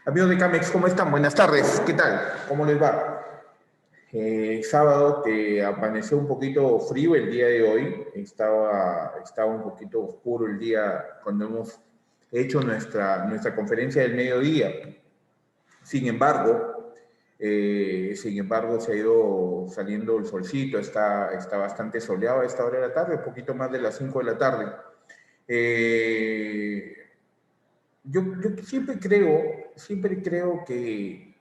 Amigos de Camex, ¿cómo están? Buenas tardes, ¿qué tal? ¿Cómo les va? Sábado que amaneció un poquito frío el día de hoy, estaba un poquito oscuro el día cuando hemos hecho nuestra conferencia del mediodía. Sin embargo, se ha ido saliendo el solcito, está bastante soleado a esta hora de la tarde, un poquito más de las 5 de la tarde. Eh, yo siempre creo que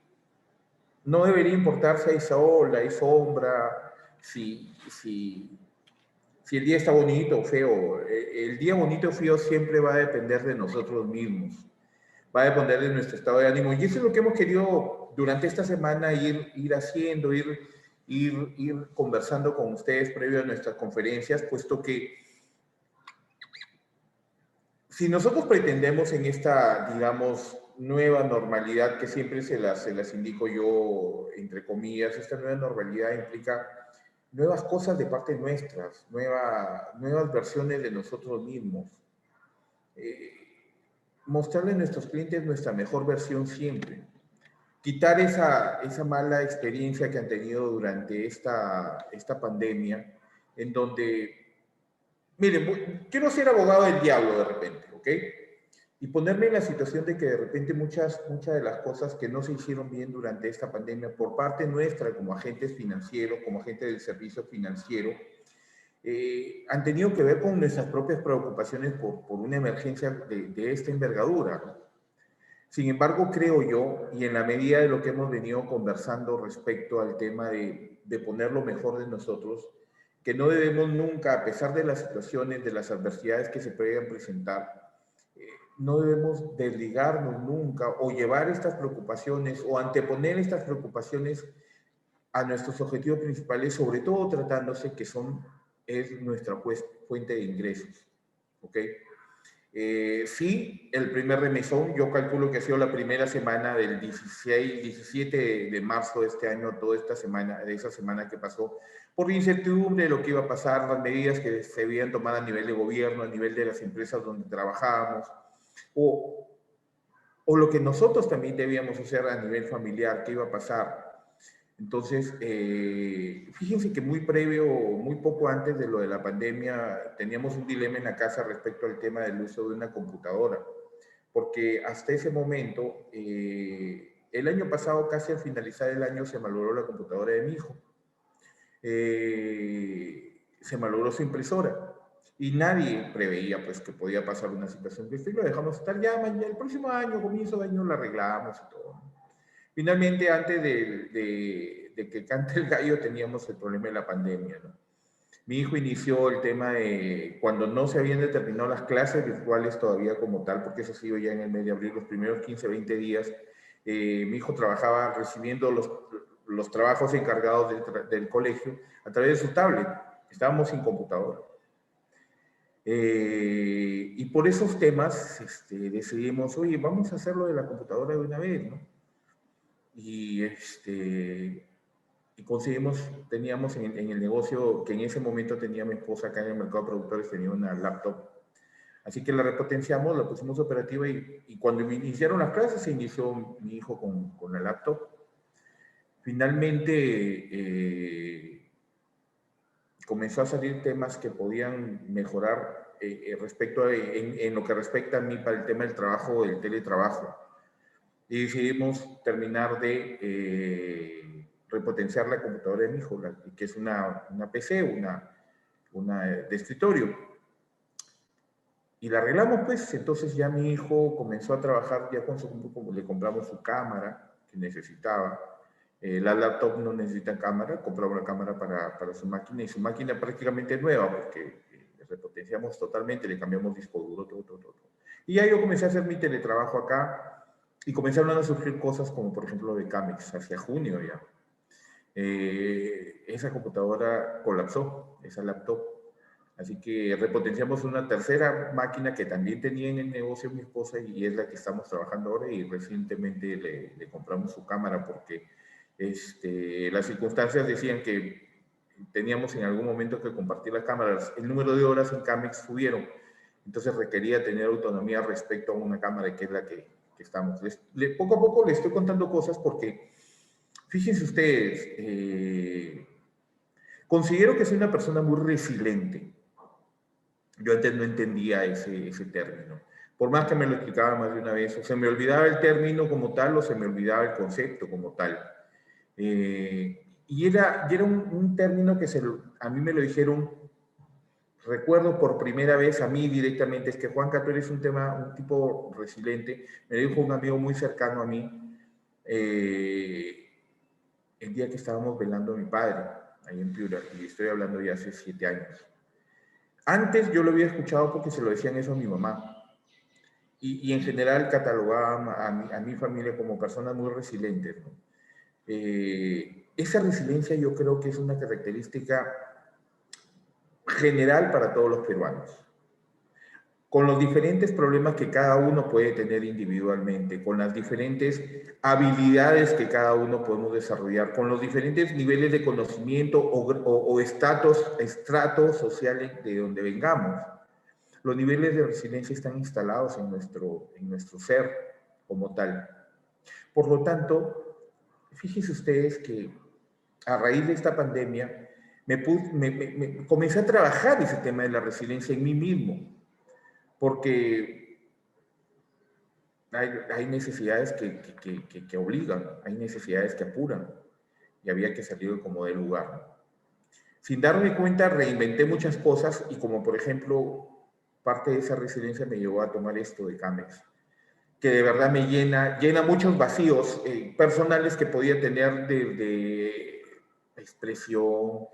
no debería importar si hay sol, hay sombra, si el día está bonito o feo. El día bonito o feo siempre va a depender de nosotros mismos, va a depender de nuestro estado de ánimo. Y eso es lo que hemos querido durante esta semana ir haciendo, ir conversando con ustedes previo a nuestras conferencias, puesto que si nosotros pretendemos en esta, digamos, nueva normalidad que siempre se las indico yo, entre comillas, esta nueva normalidad implica nuevas cosas de parte nuestras, nuevas versiones de nosotros mismos. Eh, Mostrarle a nuestros clientes nuestra mejor versión siempre. Quitar esa mala experiencia que han tenido durante esta pandemia, en donde, miren, quiero ser abogado del diablo de repente, ¿ok? Y ponerme en la situación de que de repente muchas de las cosas que no se hicieron bien durante esta pandemia por parte nuestra como agentes financieros, como agentes del servicio financiero, han tenido que ver con nuestras propias preocupaciones por una emergencia de esta envergadura, ¿no? Sin embargo, creo yo, y en la medida de lo que hemos venido conversando respecto al tema de poner lo mejor de nosotros, que no debemos nunca, a pesar de las situaciones, de las adversidades que se puedan presentar, no debemos desligarnos nunca o llevar estas preocupaciones o anteponer estas preocupaciones a nuestros objetivos principales, sobre todo tratándose que es nuestra fuente de ingresos. ¿Ok? Sí, el primer remesón, yo calculo que ha sido la primera semana del 16, 17 de marzo de este año, toda esta semana, de esa semana que pasó, por la incertidumbre de lo que iba a pasar, las medidas que se habían tomado a nivel de gobierno, a nivel de las empresas donde trabajábamos, o, o lo que nosotros también debíamos hacer a nivel familiar, qué iba a pasar. Entonces, fíjense que muy poco antes de lo de la pandemia, teníamos un dilema en la casa respecto al tema del uso de una computadora, porque hasta ese momento, el año pasado, casi al finalizar el año, se malogró la computadora de mi hijo. Se malogró su impresora y nadie preveía pues que podía pasar una situación de esto y lo dejamos estar ya, el próximo año, comienzo de año, lo arreglamos y todo. Finalmente, antes de que cante el gallo, teníamos el problema de la pandemia, ¿no? Mi hijo inició el tema de cuando no se habían determinado las clases virtuales todavía como tal, porque eso ha sido ya en el mes de abril, los primeros 15, 20 días. Mi hijo trabajaba recibiendo los trabajos encargados del colegio a través de su tablet. Estábamos sin computadora. Y por esos temas decidimos, oye, vamos a hacerlo de la computadora de una vez, ¿no? Y, y conseguimos, teníamos en el negocio que en ese momento tenía mi esposa acá en el mercado de productores, tenía una laptop. Así que la repotenciamos, la pusimos operativa y cuando iniciaron las clases se inició mi hijo con la laptop. Finalmente comenzó a salir temas que podían mejorar respecto en lo que respecta a mí para el tema del trabajo, del teletrabajo. Y decidimos terminar de repotenciar la computadora de mi hijo, que es una PC, una de escritorio. Y la arreglamos, pues. Entonces ya mi hijo comenzó a trabajar ya con su computadora, le compramos su cámara que necesitaba. La laptop no necesita cámara, compramos la cámara para su máquina y su máquina prácticamente nueva porque repotenciamos totalmente, le cambiamos disco duro, todo. Y ya yo comencé a hacer mi teletrabajo acá y comenzaron a surgir cosas como por ejemplo de Camex hacia junio ya. Esa computadora colapsó, esa laptop. Así que repotenciamos una tercera máquina que también tenía en el negocio mi esposa y es la que estamos trabajando ahora y recientemente le compramos su cámara porque las circunstancias decían que teníamos en algún momento que compartir las cámaras. El número de horas en Camex subieron, entonces requería tener autonomía respecto a una cámara que es la que que estamos. Poco a poco les estoy contando cosas porque, fíjense ustedes, considero que soy una persona muy resiliente. Yo antes no entendía ese término. Por más que me lo explicaba más de una vez, o se me olvidaba el término como tal o se me olvidaba el concepto como tal. Y era un término que a mí me lo dijeron, recuerdo por primera vez a mí directamente, es que Juanca, tú eres un tipo resiliente, me lo dijo un amigo muy cercano a mí, el día que estábamos velando a mi padre, ahí en Piura, y estoy hablando ya hace 7 años. Antes yo lo había escuchado porque se lo decían eso a mi mamá, y en general catalogaba a mi familia como personas muy resilientes, ¿no? Esa resiliencia yo creo que es una característica general para todos los peruanos, con los diferentes problemas que cada uno puede tener individualmente, con las diferentes habilidades que cada uno podemos desarrollar, con los diferentes niveles de conocimiento o estratos sociales de donde vengamos. Los niveles de resiliencia están instalados en nuestro ser como tal. Por lo tanto, fíjense ustedes que a raíz de esta pandemia comencé a trabajar ese tema de la resiliencia en mí mismo, porque hay necesidades que obligan, hay necesidades que apuran, y había que salir como del lugar. Sin darme cuenta, reinventé muchas cosas, y como por ejemplo, parte de esa resiliencia me llevó a tomar esto de Camex, que de verdad me llena muchos vacíos personales que podía tener de expresión,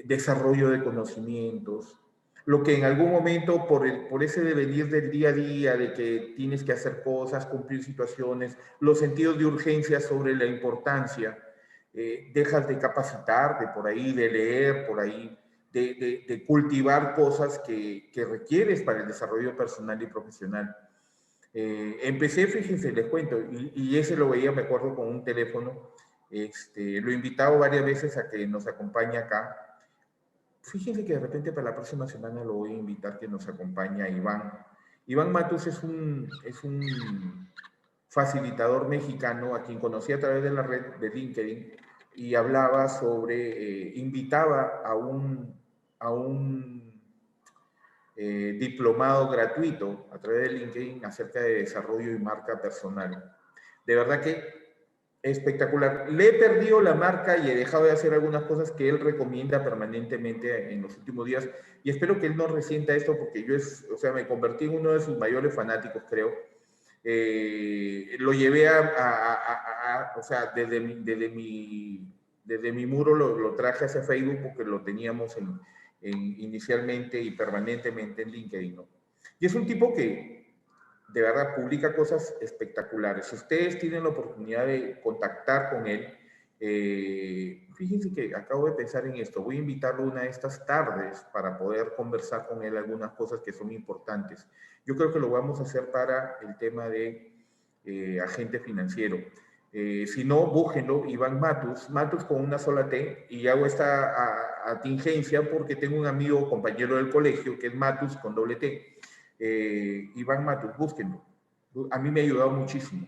desarrollo de conocimientos, lo que en algún momento por ese devenir del día a día, de que tienes que hacer cosas, cumplir situaciones, los sentidos de urgencia sobre la importancia, dejas de capacitar, de por ahí, de leer por ahí, de cultivar cosas que requieres para el desarrollo personal y profesional. Empecé, fíjense, les cuento, y ese lo veía, me acuerdo, con un teléfono. Lo he invitado varias veces a que nos acompañe acá. Fíjense que de repente para la próxima semana lo voy a invitar que nos acompañe a Iván. Iván Matus es un facilitador mexicano a quien conocí a través de la red de LinkedIn, y hablaba sobre, invitaba a un diplomado gratuito a través de LinkedIn acerca de desarrollo y marca personal. De verdad que espectacular. Le he perdido la marca y he dejado de hacer algunas cosas que él recomienda permanentemente en los últimos días, y espero que él no resienta esto, porque yo me convertí en uno de sus mayores fanáticos, creo. Lo llevé o sea, desde mi muro lo traje hacia Facebook, porque lo teníamos inicialmente y permanentemente en LinkedIn, ¿no? Y es un tipo que de verdad publica cosas espectaculares. Si ustedes tienen la oportunidad de contactar con él, fíjense que acabo de pensar en esto. Voy a invitarlo una de estas tardes para poder conversar con él algunas cosas que son importantes. Yo creo que lo vamos a hacer para el tema de agente financiero. Si no, búsquenlo, Iván Matus, Matus con una sola T, y hago esta atingencia porque tengo un amigo, compañero del colegio, que es Matus con doble T. Iván Matus, búsquenlo. A mí me ha ayudado muchísimo.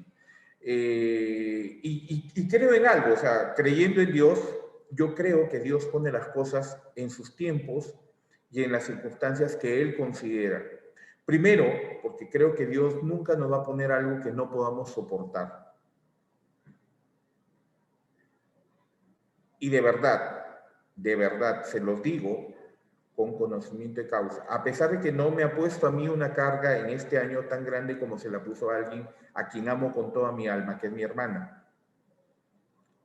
Y creo en algo, o sea, creyendo en Dios, yo creo que Dios pone las cosas en sus tiempos y en las circunstancias que Él considera. Primero, porque creo que Dios nunca nos va a poner algo que no podamos soportar. Y de verdad, se los digo con conocimiento de causa. A pesar de que no me ha puesto a mí una carga en este año tan grande como se la puso a alguien a quien amo con toda mi alma, que es mi hermana.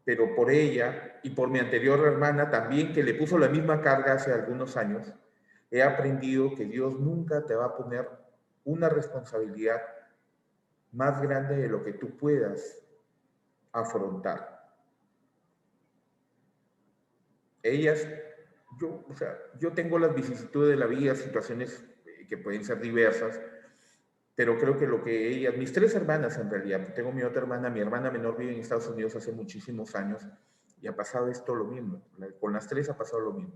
Pero por ella y por mi anterior hermana también, que le puso la misma carga hace algunos años, he aprendido que Dios nunca te va a poner una responsabilidad más grande de lo que tú puedas afrontar. Ellas, yo tengo las vicisitudes de la vida, situaciones que pueden ser diversas, pero creo que lo que ellas, mis 3 hermanas en realidad, tengo mi otra hermana, mi hermana menor vive en Estados Unidos hace muchísimos años, y ha pasado esto lo mismo, con las 3 ha pasado lo mismo.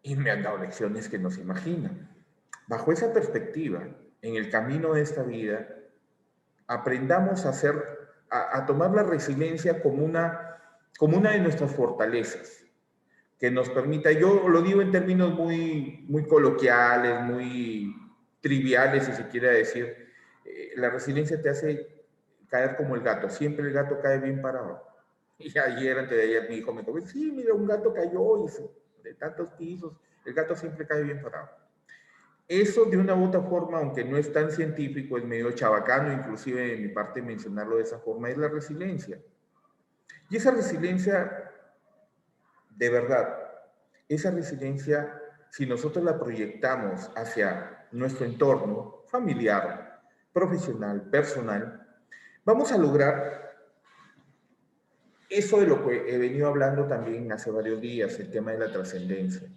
Y me han dado lecciones que no se imaginan. Bajo esa perspectiva, en el camino de esta vida, aprendamos a tomar la resiliencia como una de nuestras fortalezas, que nos permita, yo lo digo en términos muy coloquiales, muy triviales, si se quiere decir, la resiliencia te hace caer como el gato, siempre el gato cae bien parado. Y ayer, antes de ayer, mi hijo me dijo, sí, mira, un gato cayó de tantos pisos, el gato siempre cae bien parado. Eso de una u otra forma, aunque no es tan científico, es medio chabacano, inclusive de mi parte mencionarlo de esa forma, es la resiliencia. Y esa resiliencia, de verdad, esa resiliencia, si nosotros la proyectamos hacia nuestro entorno familiar, profesional, personal, vamos a lograr eso de lo que he venido hablando también hace varios días, el tema de la trascendencia.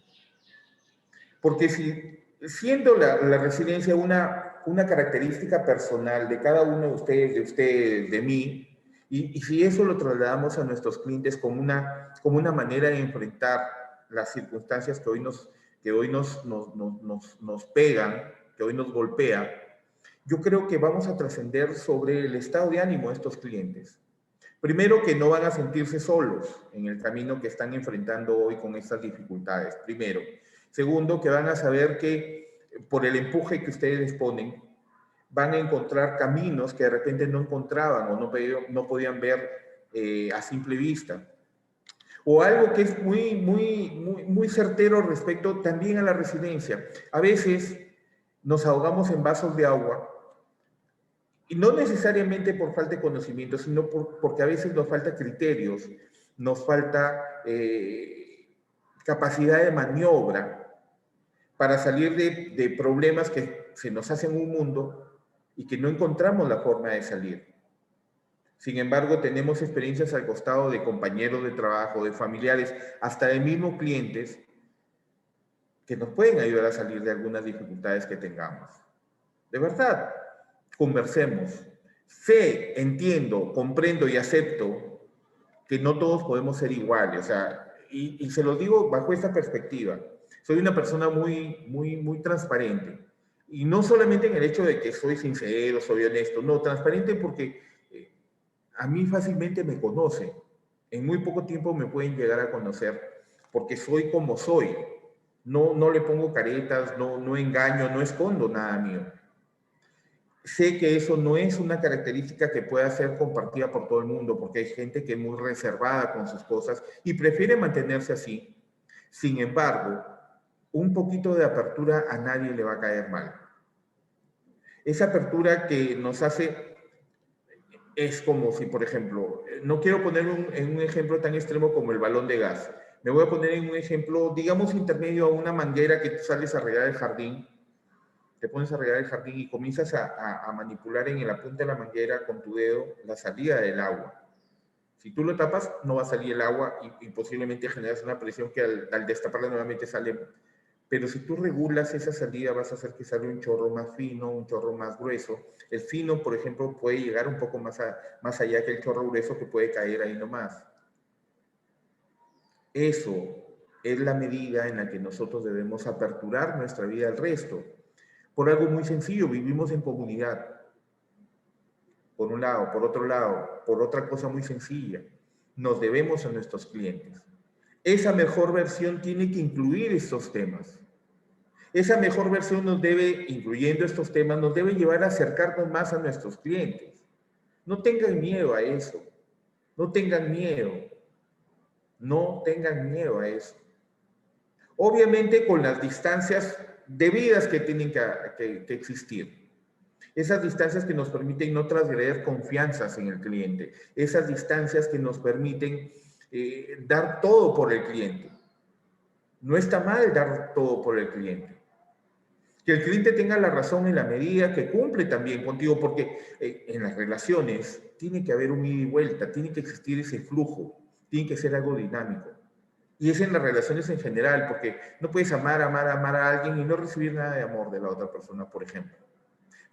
Porque si siendo la resiliencia una característica personal de cada uno de ustedes, de mí, y si eso lo trasladamos a nuestros clientes como una manera de enfrentar las circunstancias que hoy nos pegan, que hoy nos golpea, yo creo que vamos a trascender sobre el estado de ánimo de estos clientes. Primero, que no van a sentirse solos en el camino que están enfrentando hoy con estas dificultades, primero. Segundo, que van a saber que por el empuje que ustedes les ponen, van a encontrar caminos que de repente no encontraban o no podían ver a simple vista. O algo que es muy certero respecto también a la resiliencia. A veces nos ahogamos en vasos de agua, y no necesariamente por falta de conocimiento, sino porque a veces nos falta criterios, nos falta capacidad de maniobra para salir de problemas que se nos hacen un mundo y que no encontramos la forma de salir. Sin embargo, tenemos experiencias al costado de compañeros de trabajo, de familiares, hasta de mismos clientes, que nos pueden ayudar a salir de algunas dificultades que tengamos. De verdad, conversemos. Sé, entiendo, comprendo y acepto que no todos podemos ser iguales, o sea, y se lo digo bajo esta perspectiva. Soy una persona muy transparente. Y no solamente en el hecho de que soy sincero, soy honesto, no, transparente porque a mí fácilmente me conocen. En muy poco tiempo me pueden llegar a conocer porque soy como soy. No le pongo caretas, no engaño, no escondo nada mío. Sé que eso no es una característica que pueda ser compartida por todo el mundo, porque hay gente que es muy reservada con sus cosas y prefiere mantenerse así. Sin embargo, un poquito de apertura a nadie le va a caer mal. Esa apertura que nos hace es como si, por ejemplo, no quiero poner en un ejemplo tan extremo como el balón de gas. Me voy a poner en un ejemplo, digamos, intermedio a una manguera que tú sales a regar el jardín, te pones a regar el jardín y comienzas a manipular en la punta de la manguera con tu dedo la salida del agua. Si tú lo tapas, no va a salir el agua y posiblemente generas una presión que al destaparla nuevamente sale. Pero si tú regulas esa salida, vas a hacer que salga un chorro más fino, un chorro más grueso. El fino, por ejemplo, puede llegar un poco más allá que el chorro grueso que puede caer ahí nomás. Eso es la medida en la que nosotros debemos aperturar nuestra vida al resto. Por algo muy sencillo, vivimos en comunidad. Por un lado, por otro lado, por otra cosa muy sencilla, nos debemos a nuestros clientes. Esa mejor versión tiene que incluir estos temas. Esa mejor versión nos debe, incluyendo estos temas, nos debe llevar a acercarnos más a nuestros clientes. No tengan miedo a eso. No tengan miedo. No tengan miedo a eso. Obviamente con las distancias debidas que tienen que existir. Esas distancias que nos permiten no transgredir confianzas en el cliente. Esas distancias que nos permiten dar todo por el cliente. No está mal dar todo por el cliente. Que el cliente tenga la razón en la medida que cumple también contigo, porque en las relaciones tiene que haber un ida y vuelta, tiene que existir ese flujo, tiene que ser algo dinámico. Y es en las relaciones en general, porque no puedes amar a alguien y no recibir nada de amor de la otra persona, por ejemplo.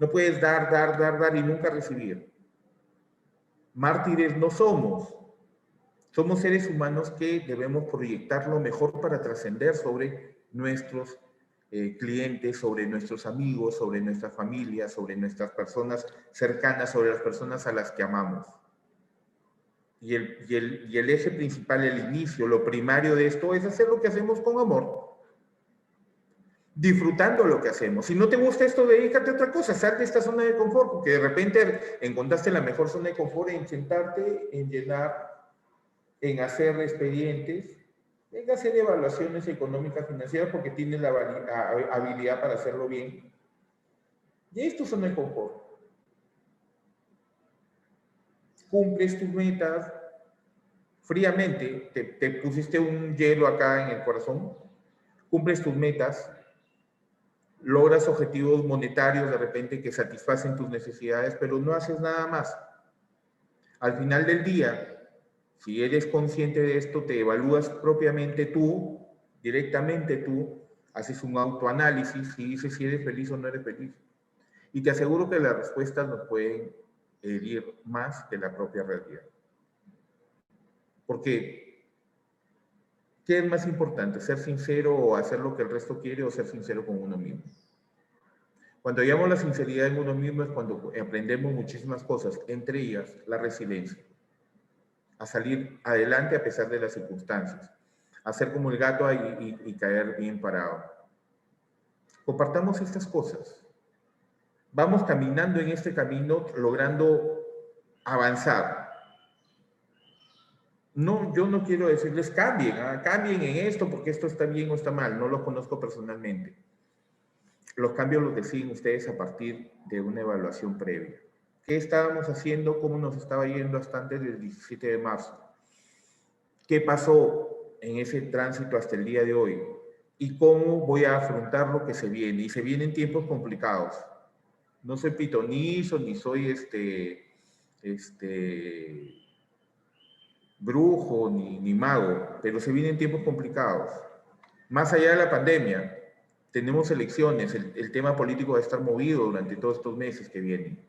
No puedes dar y nunca recibir. Mártires no somos. Somos seres humanos que debemos proyectar lo mejor para trascender sobre nuestros clientes, sobre nuestros amigos, sobre nuestra familia, sobre nuestras personas cercanas, sobre las personas a las que amamos. Y el eje principal, el inicio, lo primario de esto es hacer lo que hacemos con amor, disfrutando lo que hacemos. Si no te gusta esto, dedícate a otra cosa, sal de esta zona de confort, porque de repente encontraste la mejor zona de confort en sentarte, en llenar, en hacer expedientes, en hacer evaluaciones económicas financieras porque tienes la habilidad para hacerlo bien. Y esto es zona de confort. Cumples tus metas fríamente, te pusiste un hielo acá en el corazón, cumples tus metas, logras objetivos monetarios de repente que satisfacen tus necesidades, pero no haces nada más. Al final del día, si eres consciente de esto, te evalúas propiamente tú, directamente tú, haces un autoanálisis y dices si eres feliz o no eres feliz. Y te aseguro que las respuestas nos pueden herir más que la propia realidad. Porque, ¿qué es más importante? ¿Ser sincero o hacer lo que el resto quiere o ser sincero con uno mismo? Cuando hallamos la sinceridad en uno mismo es cuando aprendemos muchísimas cosas, entre ellas la resiliencia, a salir adelante a pesar de las circunstancias, a ser como el gato y caer bien parado. Compartamos estas cosas. Vamos caminando en este camino logrando avanzar. No, yo no quiero decirles cambien, cambien en esto porque esto está bien o está mal, no lo conozco personalmente. Los cambios los deciden ustedes a partir de una evaluación previa. ¿Qué estábamos haciendo? ¿Cómo nos estaba yendo hasta antes del 17 de marzo? ¿Qué pasó en ese tránsito hasta el día de hoy? ¿Y cómo voy a afrontar lo que se viene? Y se vienen tiempos complicados. No soy pitonizo, ni soy brujo, ni mago, pero se vienen tiempos complicados. Más allá de la pandemia, tenemos elecciones, el tema político va a estar movido durante todos estos meses que vienen.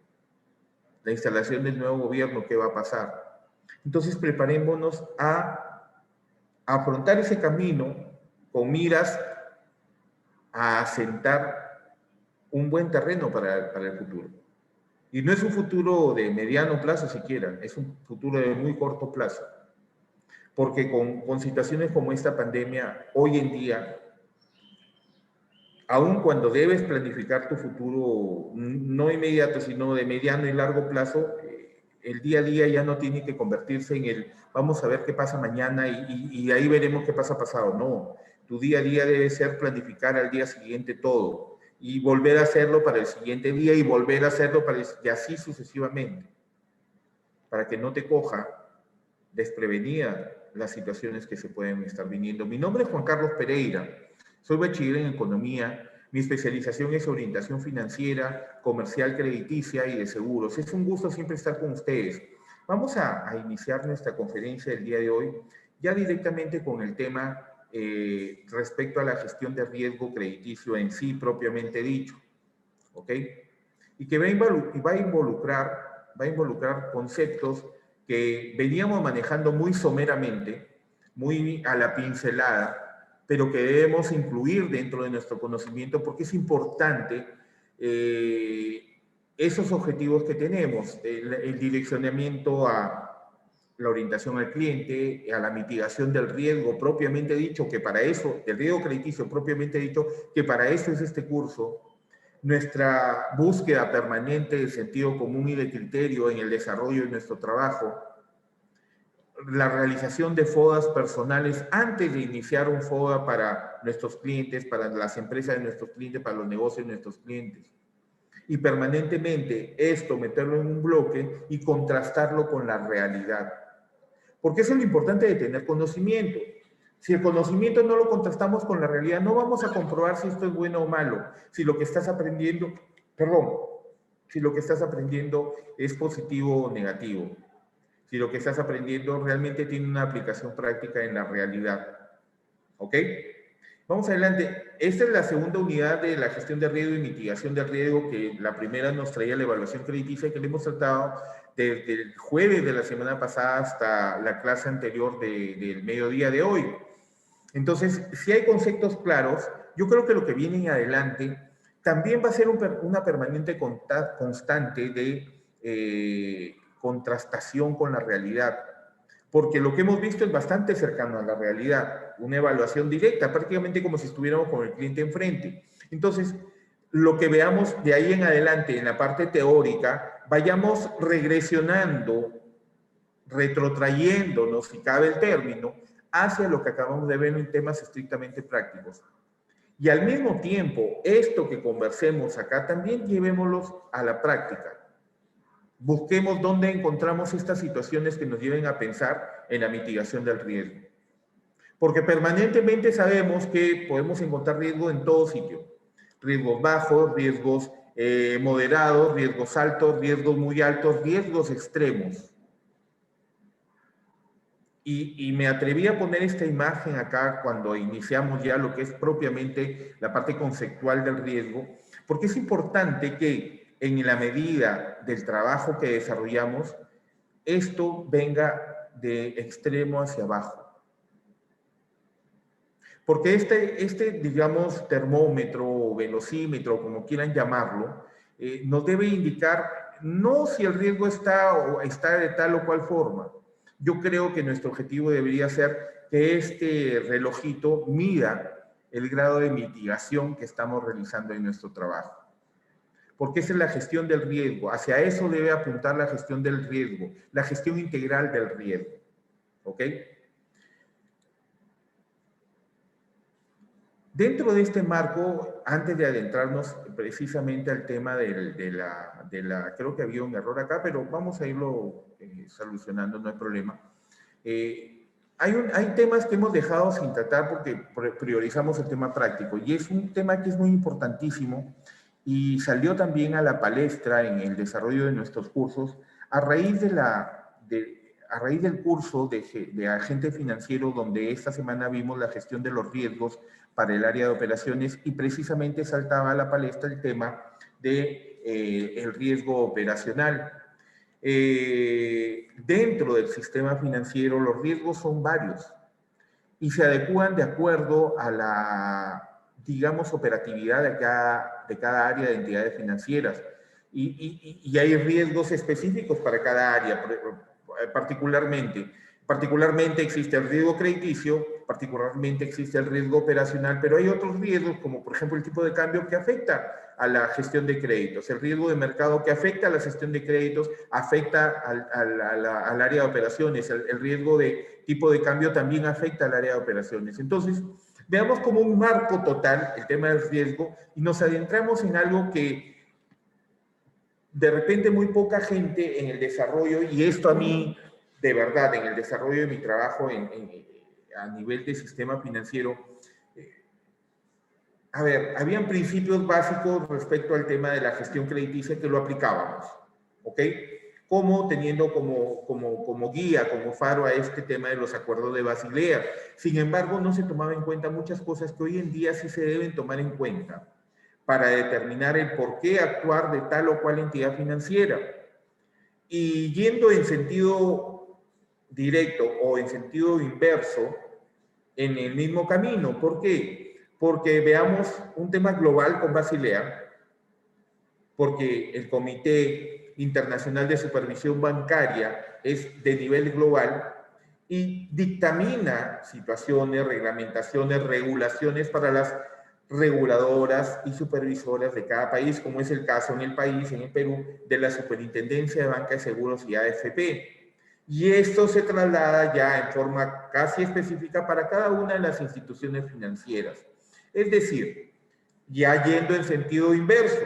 La instalación del nuevo gobierno, ¿qué va a pasar? Entonces preparémonos a afrontar ese camino con miras a asentar un buen terreno para el futuro. Y no es un futuro de mediano plazo siquiera, es un futuro de muy corto plazo. Porque con situaciones como esta pandemia, hoy en día, aun cuando debes planificar tu futuro, no inmediato, sino de mediano y largo plazo, el día a día ya no tiene que convertirse en el vamos a ver qué pasa mañana y ahí veremos qué pasa pasado. No, tu día a día debe ser planificar al día siguiente todo y volver a hacerlo para el siguiente día y volver a hacerlo y así sucesivamente, para que no te coja desprevenida las situaciones que se pueden estar viniendo. Mi nombre es Juan Carlos Pereira. Soy bachiller en economía, mi especialización es orientación financiera, comercial crediticia y de seguros. Es un gusto siempre estar con ustedes. Vamos a iniciar nuestra conferencia del día de hoy ya directamente con el tema respecto a la gestión de riesgo crediticio en sí propiamente dicho. ¿Ok? Y que va a involucrar conceptos que veníamos manejando muy someramente, muy a la pincelada, pero que debemos incluir dentro de nuestro conocimiento porque es importante esos objetivos que tenemos, el direccionamiento a la orientación al cliente, a la mitigación del riesgo propiamente dicho, que para eso, del riesgo crediticio propiamente dicho, que para eso es este curso, nuestra búsqueda permanente de sentido común y de criterio en el desarrollo de nuestro trabajo, la realización de FODAs personales antes de iniciar un FODA para nuestros clientes, para las empresas de nuestros clientes, para los negocios de nuestros clientes. Y permanentemente esto, meterlo en un bloque y contrastarlo con la realidad. Porque eso es lo importante de tener conocimiento. Si el conocimiento no lo contrastamos con la realidad, no vamos a comprobar si esto es bueno o malo, si lo que estás aprendiendo, si lo que estás aprendiendo es positivo o negativo, si lo que estás aprendiendo realmente tiene una aplicación práctica en la realidad. ¿Ok? Vamos adelante. Esta es la segunda unidad de la gestión de riesgo y mitigación del riesgo, que la primera nos traía la evaluación crediticia, que le hemos tratado desde el jueves de la semana pasada hasta la clase anterior del mediodía de hoy. Entonces, si hay conceptos claros, yo creo que lo que viene en adelante también va a ser una permanente constante de contrastación con la realidad, porque lo que hemos visto es bastante cercano a la realidad, una evaluación directa, prácticamente como si estuviéramos con el cliente enfrente. Entonces, lo que veamos de ahí en adelante en la parte teórica, vayamos regresionando, retrotrayéndonos, si cabe el término, hacia lo que acabamos de ver en temas estrictamente prácticos. Y al mismo tiempo, esto que conversemos acá, también llevémoslos a la práctica. Busquemos dónde encontramos estas situaciones que nos lleven a pensar en la mitigación del riesgo. Porque permanentemente sabemos que podemos encontrar riesgo en todo sitio. Riesgos bajos, riesgos moderados, riesgos altos, riesgos muy altos, riesgos extremos. Y me atreví a poner esta imagen acá cuando iniciamos ya lo que es propiamente la parte conceptual del riesgo, porque es importante que en la medida del trabajo que desarrollamos, esto venga de extremo hacia abajo. Porque digamos, termómetro o velocímetro, como quieran llamarlo, nos debe indicar no si el riesgo está de tal o cual forma. Yo creo que nuestro objetivo debería ser que este relojito mida el grado de mitigación que estamos realizando en nuestro trabajo. Porque esa es la gestión del riesgo. Hacia eso debe apuntar la gestión del riesgo, la gestión integral del riesgo. ¿Ok? Dentro de este marco, antes de adentrarnos precisamente al tema creo que había un error acá, pero vamos a irlo solucionando, no hay problema. Hay temas que hemos dejado sin tratar porque priorizamos el tema práctico y es un tema que es muy importantísimo y salió también a la palestra en el desarrollo de nuestros cursos a raíz del curso de agente financiero, donde esta semana vimos la gestión de los riesgos para el área de operaciones y precisamente saltaba a la palestra el tema del riesgo operacional. Dentro del sistema financiero los riesgos son varios y se adecúan de acuerdo a la, digamos, operatividad de cada área de entidades financieras. Y hay riesgos específicos para cada área, particularmente existe el riesgo crediticio, particularmente existe el riesgo operacional, pero hay otros riesgos, como por ejemplo el tipo de cambio que afecta a la gestión de créditos, el riesgo de mercado que afecta a la gestión de créditos, afecta al área de operaciones, el riesgo de tipo de cambio también afecta al área de operaciones. Entonces, veamos como un marco total el tema del riesgo y nos adentramos en algo que de repente muy poca gente en el desarrollo, y esto a mí, de verdad, en el desarrollo de mi trabajo a nivel de sistema financiero, a ver, habían principios básicos respecto al tema de la gestión crediticia que lo aplicábamos, ¿ok? Como teniendo como guía, como faro a este tema de los acuerdos de Basilea. Sin embargo, no se tomaba en cuenta muchas cosas que hoy en día sí se deben tomar en cuenta para determinar el por qué actuar de tal o cual entidad financiera. Y yendo en sentido directo o en sentido inverso, en el mismo camino. ¿Por qué? Porque veamos un tema global con Basilea, porque el Comité Internacional de Supervisión Bancaria es de nivel global y dictamina situaciones, reglamentaciones, regulaciones para las reguladoras y supervisoras de cada país, como es el caso en el país, en el Perú, de la Superintendencia de Banca de Seguros y AFP. Y esto se traslada ya en forma casi específica para cada una de las instituciones financieras. Es decir, ya yendo en sentido inverso,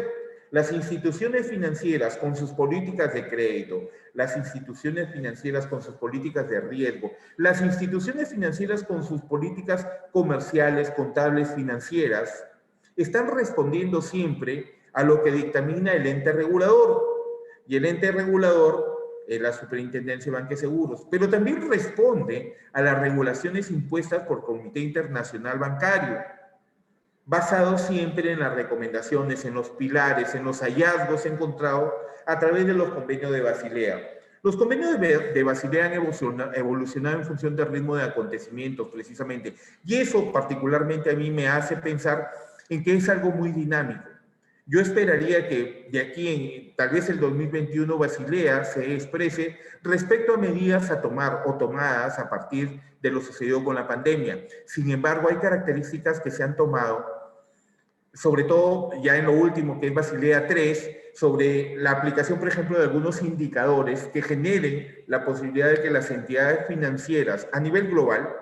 las instituciones financieras con sus políticas de crédito, las instituciones financieras con sus políticas de riesgo, las instituciones financieras con sus políticas comerciales, contables, financieras, están respondiendo siempre a lo que dictamina el ente regulador. Y el ente regulador es la Superintendencia de Banca y Seguros, pero también responde a las regulaciones impuestas por el Comité Internacional Bancario, basado siempre en las recomendaciones, en los pilares, en los hallazgos encontrados a través de los convenios de Basilea. Los convenios de Basilea han evolucionado en función del ritmo de acontecimientos, precisamente. Y eso particularmente a mí me hace pensar en que es algo muy dinámico. Yo esperaría que de aquí en tal vez el 2021 Basilea se exprese respecto a medidas a tomar o tomadas a partir de lo sucedido con la pandemia. Sin embargo, hay características que se han tomado, sobre todo ya en lo último, que es Basilea 3, sobre la aplicación, por ejemplo, de algunos indicadores que generen la posibilidad de que las entidades financieras a nivel global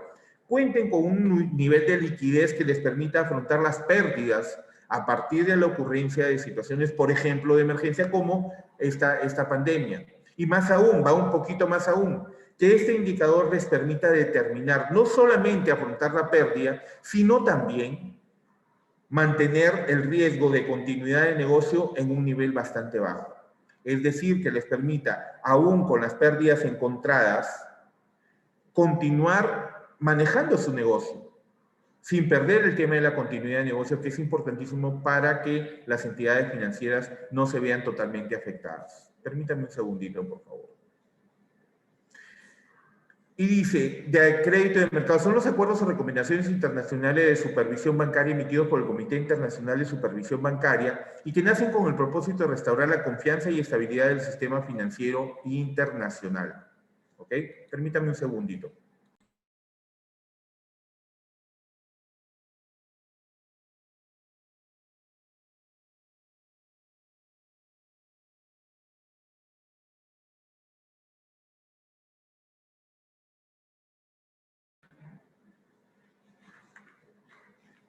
cuenten con un nivel de liquidez que les permita afrontar las pérdidas a partir de la ocurrencia de situaciones, por ejemplo, de emergencia como esta pandemia. Y más aún, va un poquito más aún, que este indicador les permita determinar no solamente afrontar la pérdida, sino también mantener el riesgo de continuidad de negocio en un nivel bastante bajo. Es decir, que les permita, aún con las pérdidas encontradas, continuar manejando su negocio, sin perder el tema de la continuidad de negocio, que es importantísimo para que las entidades financieras no se vean totalmente afectadas. Permítanme un segundito, por favor. Y dice, de crédito de mercado, son los acuerdos o recomendaciones internacionales de supervisión bancaria emitidos por el Comité Internacional de Supervisión Bancaria y que nacen con el propósito de restaurar la confianza y estabilidad del sistema financiero internacional. ¿Ok? Permítame un segundito.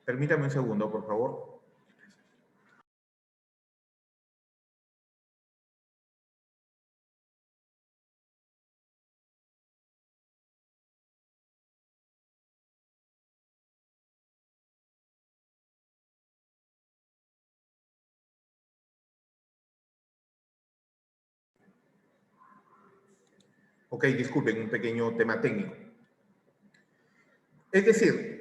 Permítame un segundo, por favor. Ok, disculpen, un pequeño tema técnico. Es decir,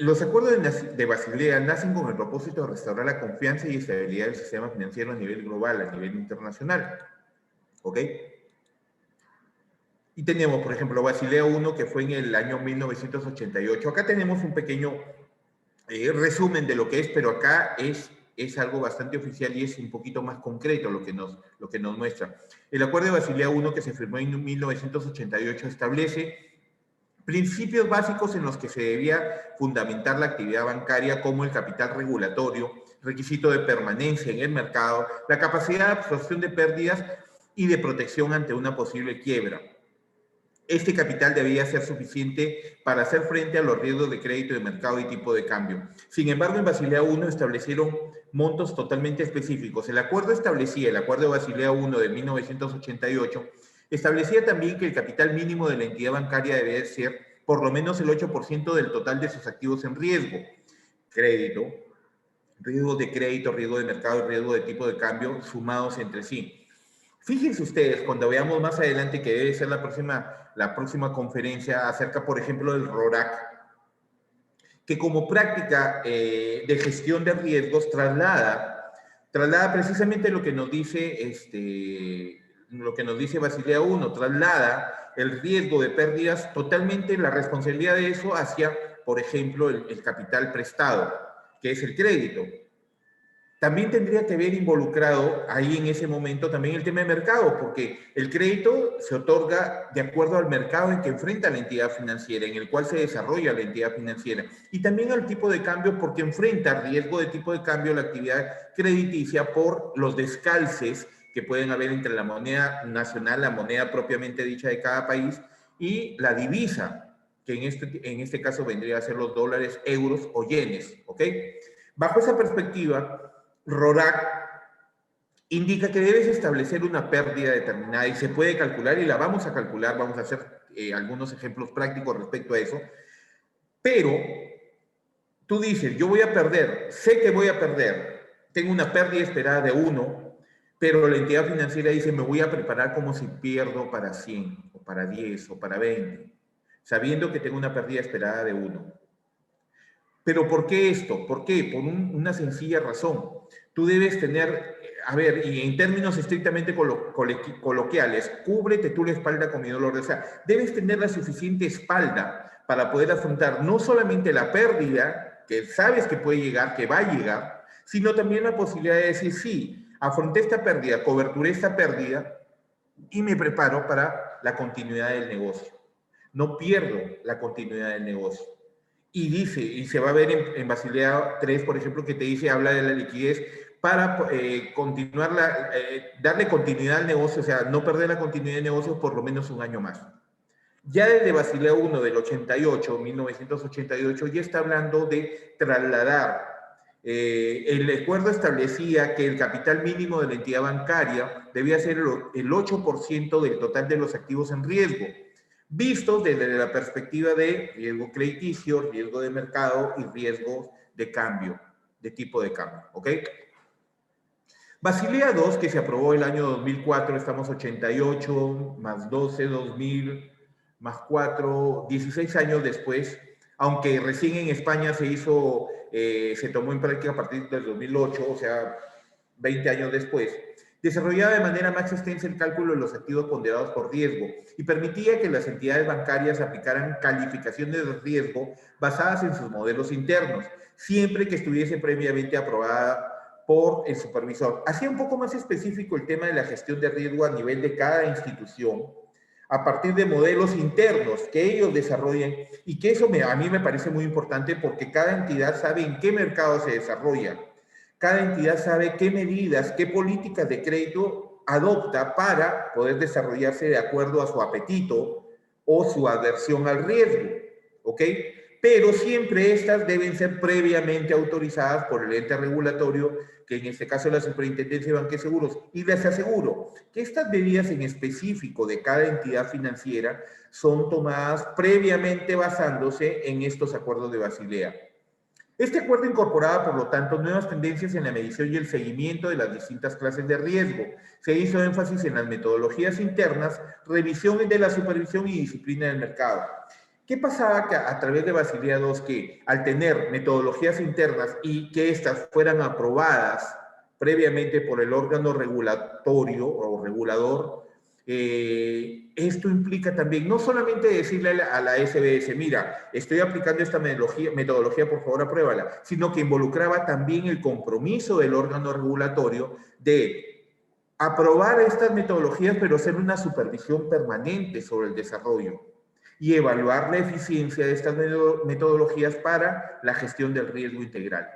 los acuerdos de Basilea nacen con el propósito de restaurar la confianza y estabilidad del sistema financiero a nivel global, a nivel internacional. ¿Ok? Y tenemos, por ejemplo, Basilea 1, que fue en el año 1988. Acá tenemos un pequeño resumen de lo que es, pero acá es algo bastante oficial y es un poquito más concreto lo que nos muestra. El Acuerdo de Basilea 1, que se firmó en 1988, establece principios básicos en los que se debía fundamentar la actividad bancaria, como el capital regulatorio, requisito de permanencia en el mercado, la capacidad de absorción de pérdidas y de protección ante una posible quiebra. Este capital debía ser suficiente para hacer frente a los riesgos de crédito de mercado y tipo de cambio. Sin embargo, en Basilea I establecieron montos totalmente específicos. El acuerdo de Basilea I de 1988, establecía también que el capital mínimo de la entidad bancaria debía ser por lo menos el 8% del total de sus activos en riesgo. Crédito, riesgo de crédito, riesgo de mercado y riesgo de tipo de cambio sumados entre sí. Fíjense ustedes, cuando veamos más adelante que debe ser la próxima conferencia acerca, por ejemplo, del RORAC, que como práctica de gestión de riesgos traslada precisamente lo que nos dice Basilea I, traslada el riesgo de pérdidas totalmente, la responsabilidad de eso hacia, por ejemplo, el capital prestado, que es el crédito. También tendría que haber involucrado ahí en ese momento también el tema de mercado, porque el crédito se otorga de acuerdo al mercado en que enfrenta la entidad financiera, en el cual se desarrolla la entidad financiera, y también al tipo de cambio, porque enfrenta riesgo de tipo de cambio la actividad crediticia por los descalces que pueden haber entre la moneda nacional, la moneda propiamente dicha de cada país, y la divisa, que en este caso vendría a ser los dólares, euros o yenes, ¿ok? Bajo esa perspectiva, RORAC indica que debes establecer una pérdida determinada y se puede calcular y la vamos a calcular, vamos a hacer algunos ejemplos prácticos respecto a eso, pero tú dices, yo voy a perder, sé que voy a perder, tengo una pérdida esperada de 1, pero la entidad financiera dice, me voy a preparar como si pierdo para 100 o para 10 o para 20, sabiendo que tengo una pérdida esperada de 1. ¿Pero por qué esto? ¿Por qué? Por una sencilla razón. Tú debes tener, a ver, y en términos estrictamente coloquiales, cúbrete tú la espalda con mi dolor. O sea, debes tener la suficiente espalda para poder afrontar no solamente la pérdida, que sabes que puede llegar, que va a llegar, sino también la posibilidad de decir, sí, afronté esta pérdida, coberturé esta pérdida y me preparo para la continuidad del negocio. No pierdo la continuidad del negocio. Y dice, y se va a ver en Basilea 3, por ejemplo, que te dice, habla de la liquidez para continuar darle continuidad al negocio, o sea, no perder la continuidad del negocio por lo menos un año más. Ya desde Basilea 1 del 88, 1988, ya está hablando de trasladar. El acuerdo establecía que el capital mínimo de la entidad bancaria debía ser el 8% del total de los activos en riesgo, vistos desde la perspectiva de riesgo crediticio, riesgo de mercado y riesgo de cambio, de tipo de cambio, ¿ok? Basilea 2, que se aprobó el año 2004, estamos 88, más 12, 2000, más 4, 16 años después, aunque recién en España se hizo, se tomó en práctica a partir del 2008, o sea, 20 años después, desarrollaba de manera más extensa el cálculo de los activos ponderados por riesgo y permitía que las entidades bancarias aplicaran calificaciones de riesgo basadas en sus modelos internos, siempre que estuviese previamente aprobada por el supervisor. Hacía un poco más específico el tema de la gestión de riesgo a nivel de cada institución, a partir de modelos internos que ellos desarrollan, y que eso a mí me parece muy importante porque cada entidad sabe en qué mercado se desarrolla. Cada entidad sabe qué medidas, qué políticas de crédito adopta para poder desarrollarse de acuerdo a su apetito o su aversión al riesgo, ¿ok? Pero siempre estas deben ser previamente autorizadas por el ente regulatorio, que en este caso es la Superintendencia de Banca y Seguros. Y les aseguro que estas medidas en específico de cada entidad financiera son tomadas previamente basándose en estos acuerdos de Basilea. Este acuerdo incorporaba, por lo tanto, nuevas tendencias en la medición y el seguimiento de las distintas clases de riesgo. Se hizo énfasis en las metodologías internas, revisión de la supervisión y disciplina del mercado. ¿Qué pasaba que a través de Basilea II, que al tener metodologías internas y que éstas fueran aprobadas previamente por el órgano regulatorio o regulador, esto implica también no solamente decirle a la SBS, mira, estoy aplicando esta metodología, por favor apruébala, sino que involucraba también el compromiso del órgano regulatorio de aprobar estas metodologías, pero hacer una supervisión permanente sobre el desarrollo y evaluar la eficiencia de estas metodologías para la gestión del riesgo integral.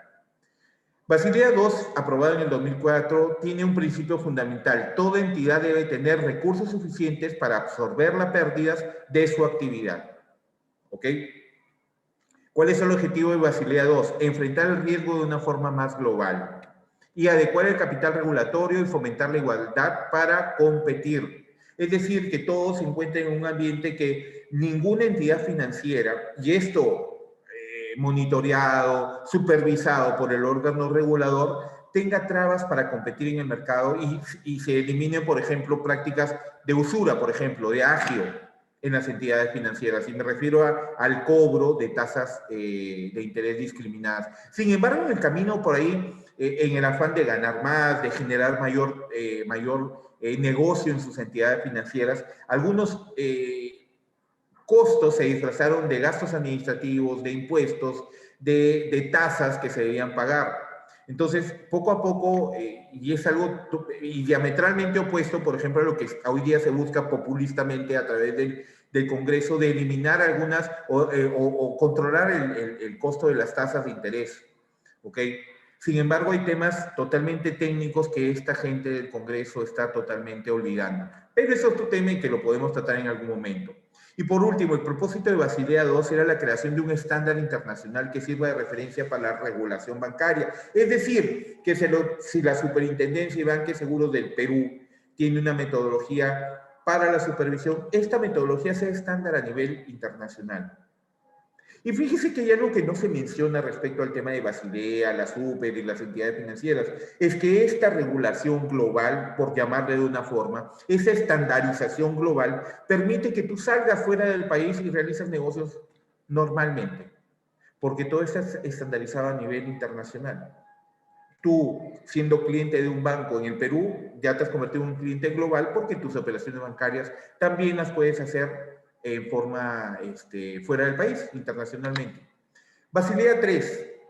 Basilea II, aprobada en el 2004, tiene un principio fundamental. Toda entidad debe tener recursos suficientes para absorber las pérdidas de su actividad. ¿Ok? ¿Cuál es el objetivo de Basilea II? Enfrentar el riesgo de una forma más global y adecuar el capital regulatorio y fomentar la igualdad para competir. Es decir, que todos se encuentren en un ambiente que ninguna entidad financiera, y esto monitoreado, supervisado por el órgano regulador, tenga trabas para competir en el mercado y se eliminen, por ejemplo, prácticas de usura, por ejemplo, de agio en las entidades financieras. Y me refiero al cobro de tasas de interés discriminadas. Sin embargo, en el camino por ahí, en el afán de ganar más, de generar mayor negocio en sus entidades financieras, algunos costos se disfrazaron de gastos administrativos, de impuestos, de tasas que se debían pagar. Entonces, poco a poco, y es algo diametralmente opuesto, por ejemplo, a lo que hoy día se busca populistamente a través del Congreso, de eliminar algunas o controlar el costo de las tasas de interés. ¿Ok? Sin embargo, hay temas totalmente técnicos que esta gente del Congreso está totalmente olvidando. Pero es otro tema y que lo podemos tratar en algún momento. Y por último, el propósito de Basilea II era la creación de un estándar internacional que sirva de referencia para la regulación bancaria. Es decir, que si la Superintendencia y Banca y Seguros del Perú tiene una metodología para la supervisión, esta metodología sea estándar a nivel internacional. Y fíjese que hay algo que no se menciona respecto al tema de Basilea, la Super y las entidades financieras, es que esta regulación global, por llamarle de una forma, esa estandarización global, permite que tú salgas fuera del país y realices negocios normalmente, porque todo está estandarizado a nivel internacional. tú, siendo cliente de un banco en el Perú, ya te has convertido en un cliente global porque tus operaciones bancarias también las puedes hacer en forma fuera del país, internacionalmente. Basilea III,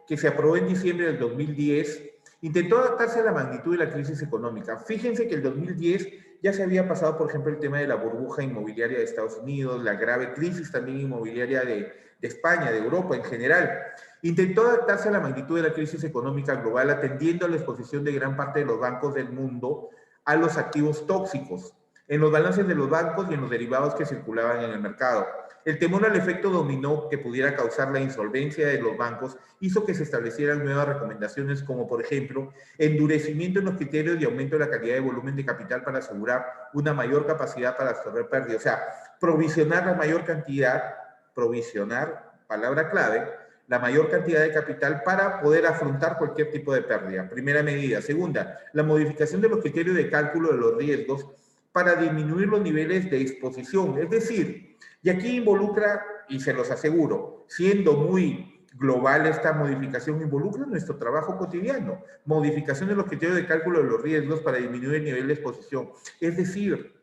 que se aprobó en diciembre del 2010, intentó adaptarse a la magnitud de la crisis económica. Fíjense que el 2010 ya se había pasado, por ejemplo, el tema de la burbuja inmobiliaria de Estados Unidos, la grave crisis también inmobiliaria de España, de Europa en general. Intentó adaptarse a la magnitud de la crisis económica global, atendiendo a la exposición de gran parte de los bancos del mundo a los activos tóxicos, en los balances de los bancos y en los derivados que circulaban en el mercado. El temor al efecto dominó que pudiera causar la insolvencia de los bancos hizo que se establecieran nuevas recomendaciones como, por ejemplo, endurecimiento en los criterios y aumento de la calidad de volumen de capital para asegurar una mayor capacidad para absorber pérdidas. O sea, provisionar la mayor cantidad, provisionar, palabra clave, la mayor cantidad de capital para poder afrontar cualquier tipo de pérdida. Primera medida. Segunda, la modificación de los criterios de cálculo de los riesgos para disminuir los niveles de exposición. Es decir, y aquí involucra, y se los aseguro, siendo muy global esta modificación, involucra nuestro trabajo cotidiano. Modificación de los criterios de cálculo de los riesgos para disminuir el nivel de exposición. Es decir,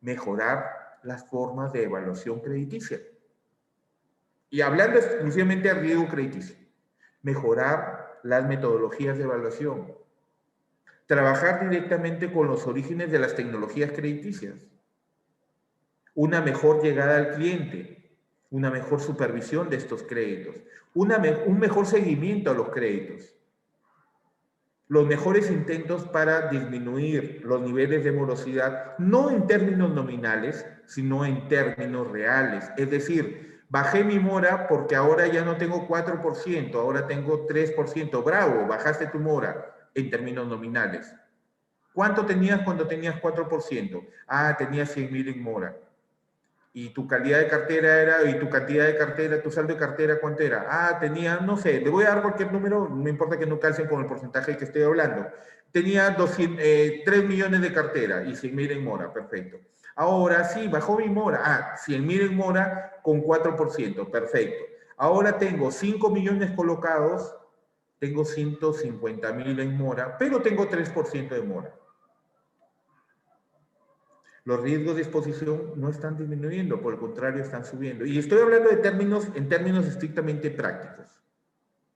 mejorar las formas de evaluación crediticia. Y hablando exclusivamente de riesgo crediticio, mejorar las metodologías de evaluación, trabajar directamente con los orígenes de las tecnologías crediticias, una mejor llegada al cliente, una mejor supervisión de estos créditos, un mejor seguimiento a los créditos, los mejores intentos para disminuir los niveles de morosidad, no en términos nominales, sino en términos reales. Es decir, bajé mi mora porque ahora ya no tengo 4%, ahora tengo 3%. Bravo, bajaste tu mora en términos nominales. ¿Cuánto tenías cuando tenías 4%? Ah, tenías 100,000 en mora. Y tu calidad de cartera era, y tu cantidad de cartera, tu saldo de cartera, ¿cuánto era? Ah, tenía, no sé, le voy a dar cualquier número, no importa que no calcen con el porcentaje que estoy hablando. Tenía 3 millones de cartera y 100,000 en mora, perfecto. Ahora sí, bajó mi mora, 100,000 en mora con 4%, perfecto. Ahora tengo 5 millones colocados, tengo 150,000 en mora, pero tengo 3% de mora. Los riesgos de exposición no están disminuyendo, por el contrario, están subiendo. Y estoy hablando de en términos estrictamente prácticos,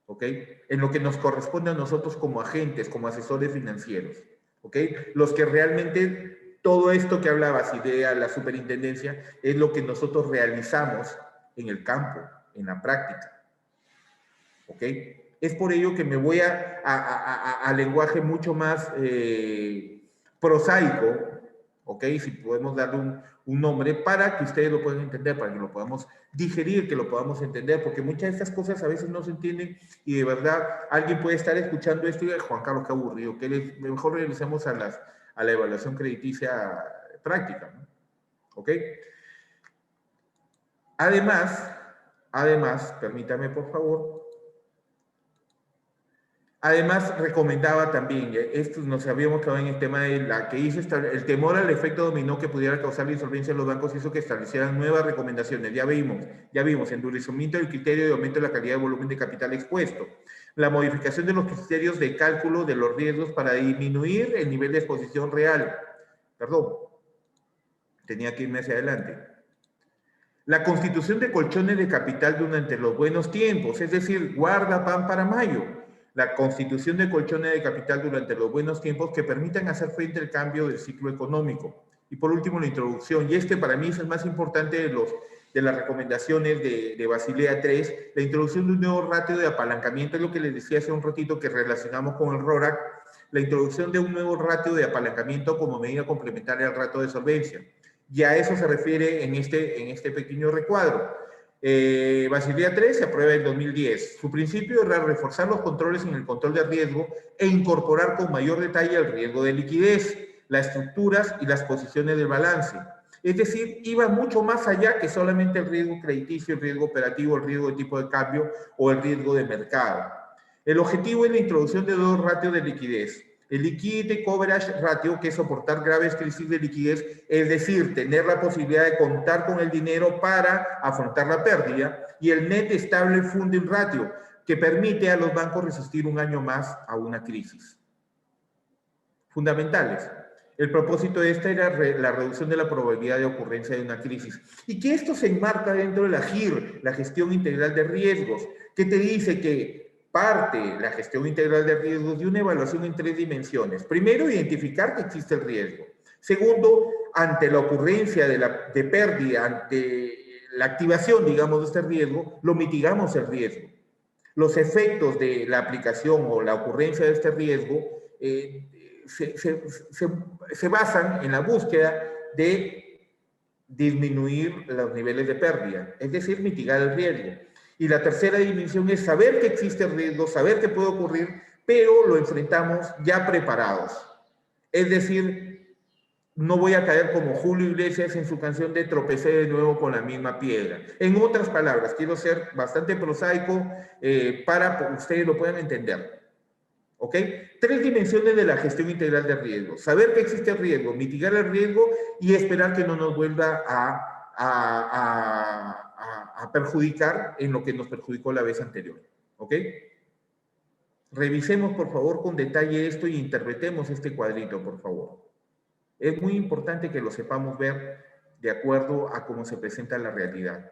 ¿ok? En lo que nos corresponde a nosotros como agentes, como asesores financieros, ¿ok? Los que realmente todo esto que hablabas, idea, la superintendencia, es lo que nosotros realizamos en el campo, en la práctica, ¿ok? Es por ello que me voy a lenguaje mucho más prosaico, ¿ok? Si podemos darle un nombre para que ustedes lo puedan entender, para que lo podamos digerir, que lo podamos entender, porque muchas de estas cosas a veces no se entienden y de verdad alguien puede estar escuchando esto y decir, Juan Carlos, qué aburrido, que mejor regresemos a la evaluación crediticia práctica, ¿no? ¿Ok? Además, permítame por favor, además, recomendaba también, esto nos habíamos quedado en el tema de la que hizo el temor al efecto dominó que pudiera causar la insolvencia de los bancos hizo que establecieran nuevas recomendaciones. Ya vimos, endurecimiento del criterio de aumento de la calidad de volumen de capital expuesto, la modificación de los criterios de cálculo de los riesgos para disminuir el nivel de exposición real. Perdón, tenía que irme hacia adelante. La constitución de colchones de capital durante los buenos tiempos, es decir, guarda pan para mayo. La constitución de colchones de capital durante los buenos tiempos que permitan hacer frente al cambio del ciclo económico. Y por último, la introducción, y este para mí es el más importante de las recomendaciones de Basilea III, la introducción de un nuevo ratio de apalancamiento, es lo que les decía hace un ratito que relacionamos con el RORAC, la introducción de un nuevo ratio de apalancamiento como medida complementaria al ratio de solvencia. Y a eso se refiere en este pequeño recuadro. Basilea III se aprueba en 2010. Su principio era reforzar los controles en el control de riesgo e incorporar con mayor detalle el riesgo de liquidez, las estructuras y las posiciones del balance. Es decir, iba mucho más allá que solamente el riesgo crediticio, el riesgo operativo, el riesgo de tipo de cambio o el riesgo de mercado. El objetivo es la introducción de dos ratios de liquidez. El Liquidity Coverage Ratio, que es soportar graves crisis de liquidez, es decir, tener la posibilidad de contar con el dinero para afrontar la pérdida, y el Net Stable Funding Ratio, que permite a los bancos resistir un año más a una crisis. Fundamentales. El propósito de esta era la reducción de la probabilidad de ocurrencia de una crisis. Y que esto se enmarca dentro de la GIR, la gestión integral de riesgos, que te dice que parte la gestión integral de riesgos de una evaluación en 3 dimensiones. Primero, identificar que existe el riesgo. Segundo, ante la ocurrencia de pérdida, ante la activación, digamos, de este riesgo, lo mitigamos el riesgo. Los efectos de la aplicación o la ocurrencia de este riesgo se basan en la búsqueda de disminuir los niveles de pérdida, es decir, mitigar el riesgo. Y la tercera dimensión es saber que existe el riesgo, saber que puede ocurrir, pero lo enfrentamos ya preparados. Es decir, no voy a caer como Julio Iglesias en su canción de tropecé de nuevo con la misma piedra. En otras palabras, quiero ser bastante prosaico para que ustedes lo puedan entender. ¿Ok? 3 dimensiones de la gestión integral de riesgo. Saber que existe el riesgo, mitigar el riesgo y esperar que no nos vuelva a perjudicar en lo que nos perjudicó la vez anterior. ¿Ok? Revisemos, por favor, con detalle esto y interpretemos este cuadrito, por favor. Es muy importante que lo sepamos ver de acuerdo a cómo se presenta la realidad.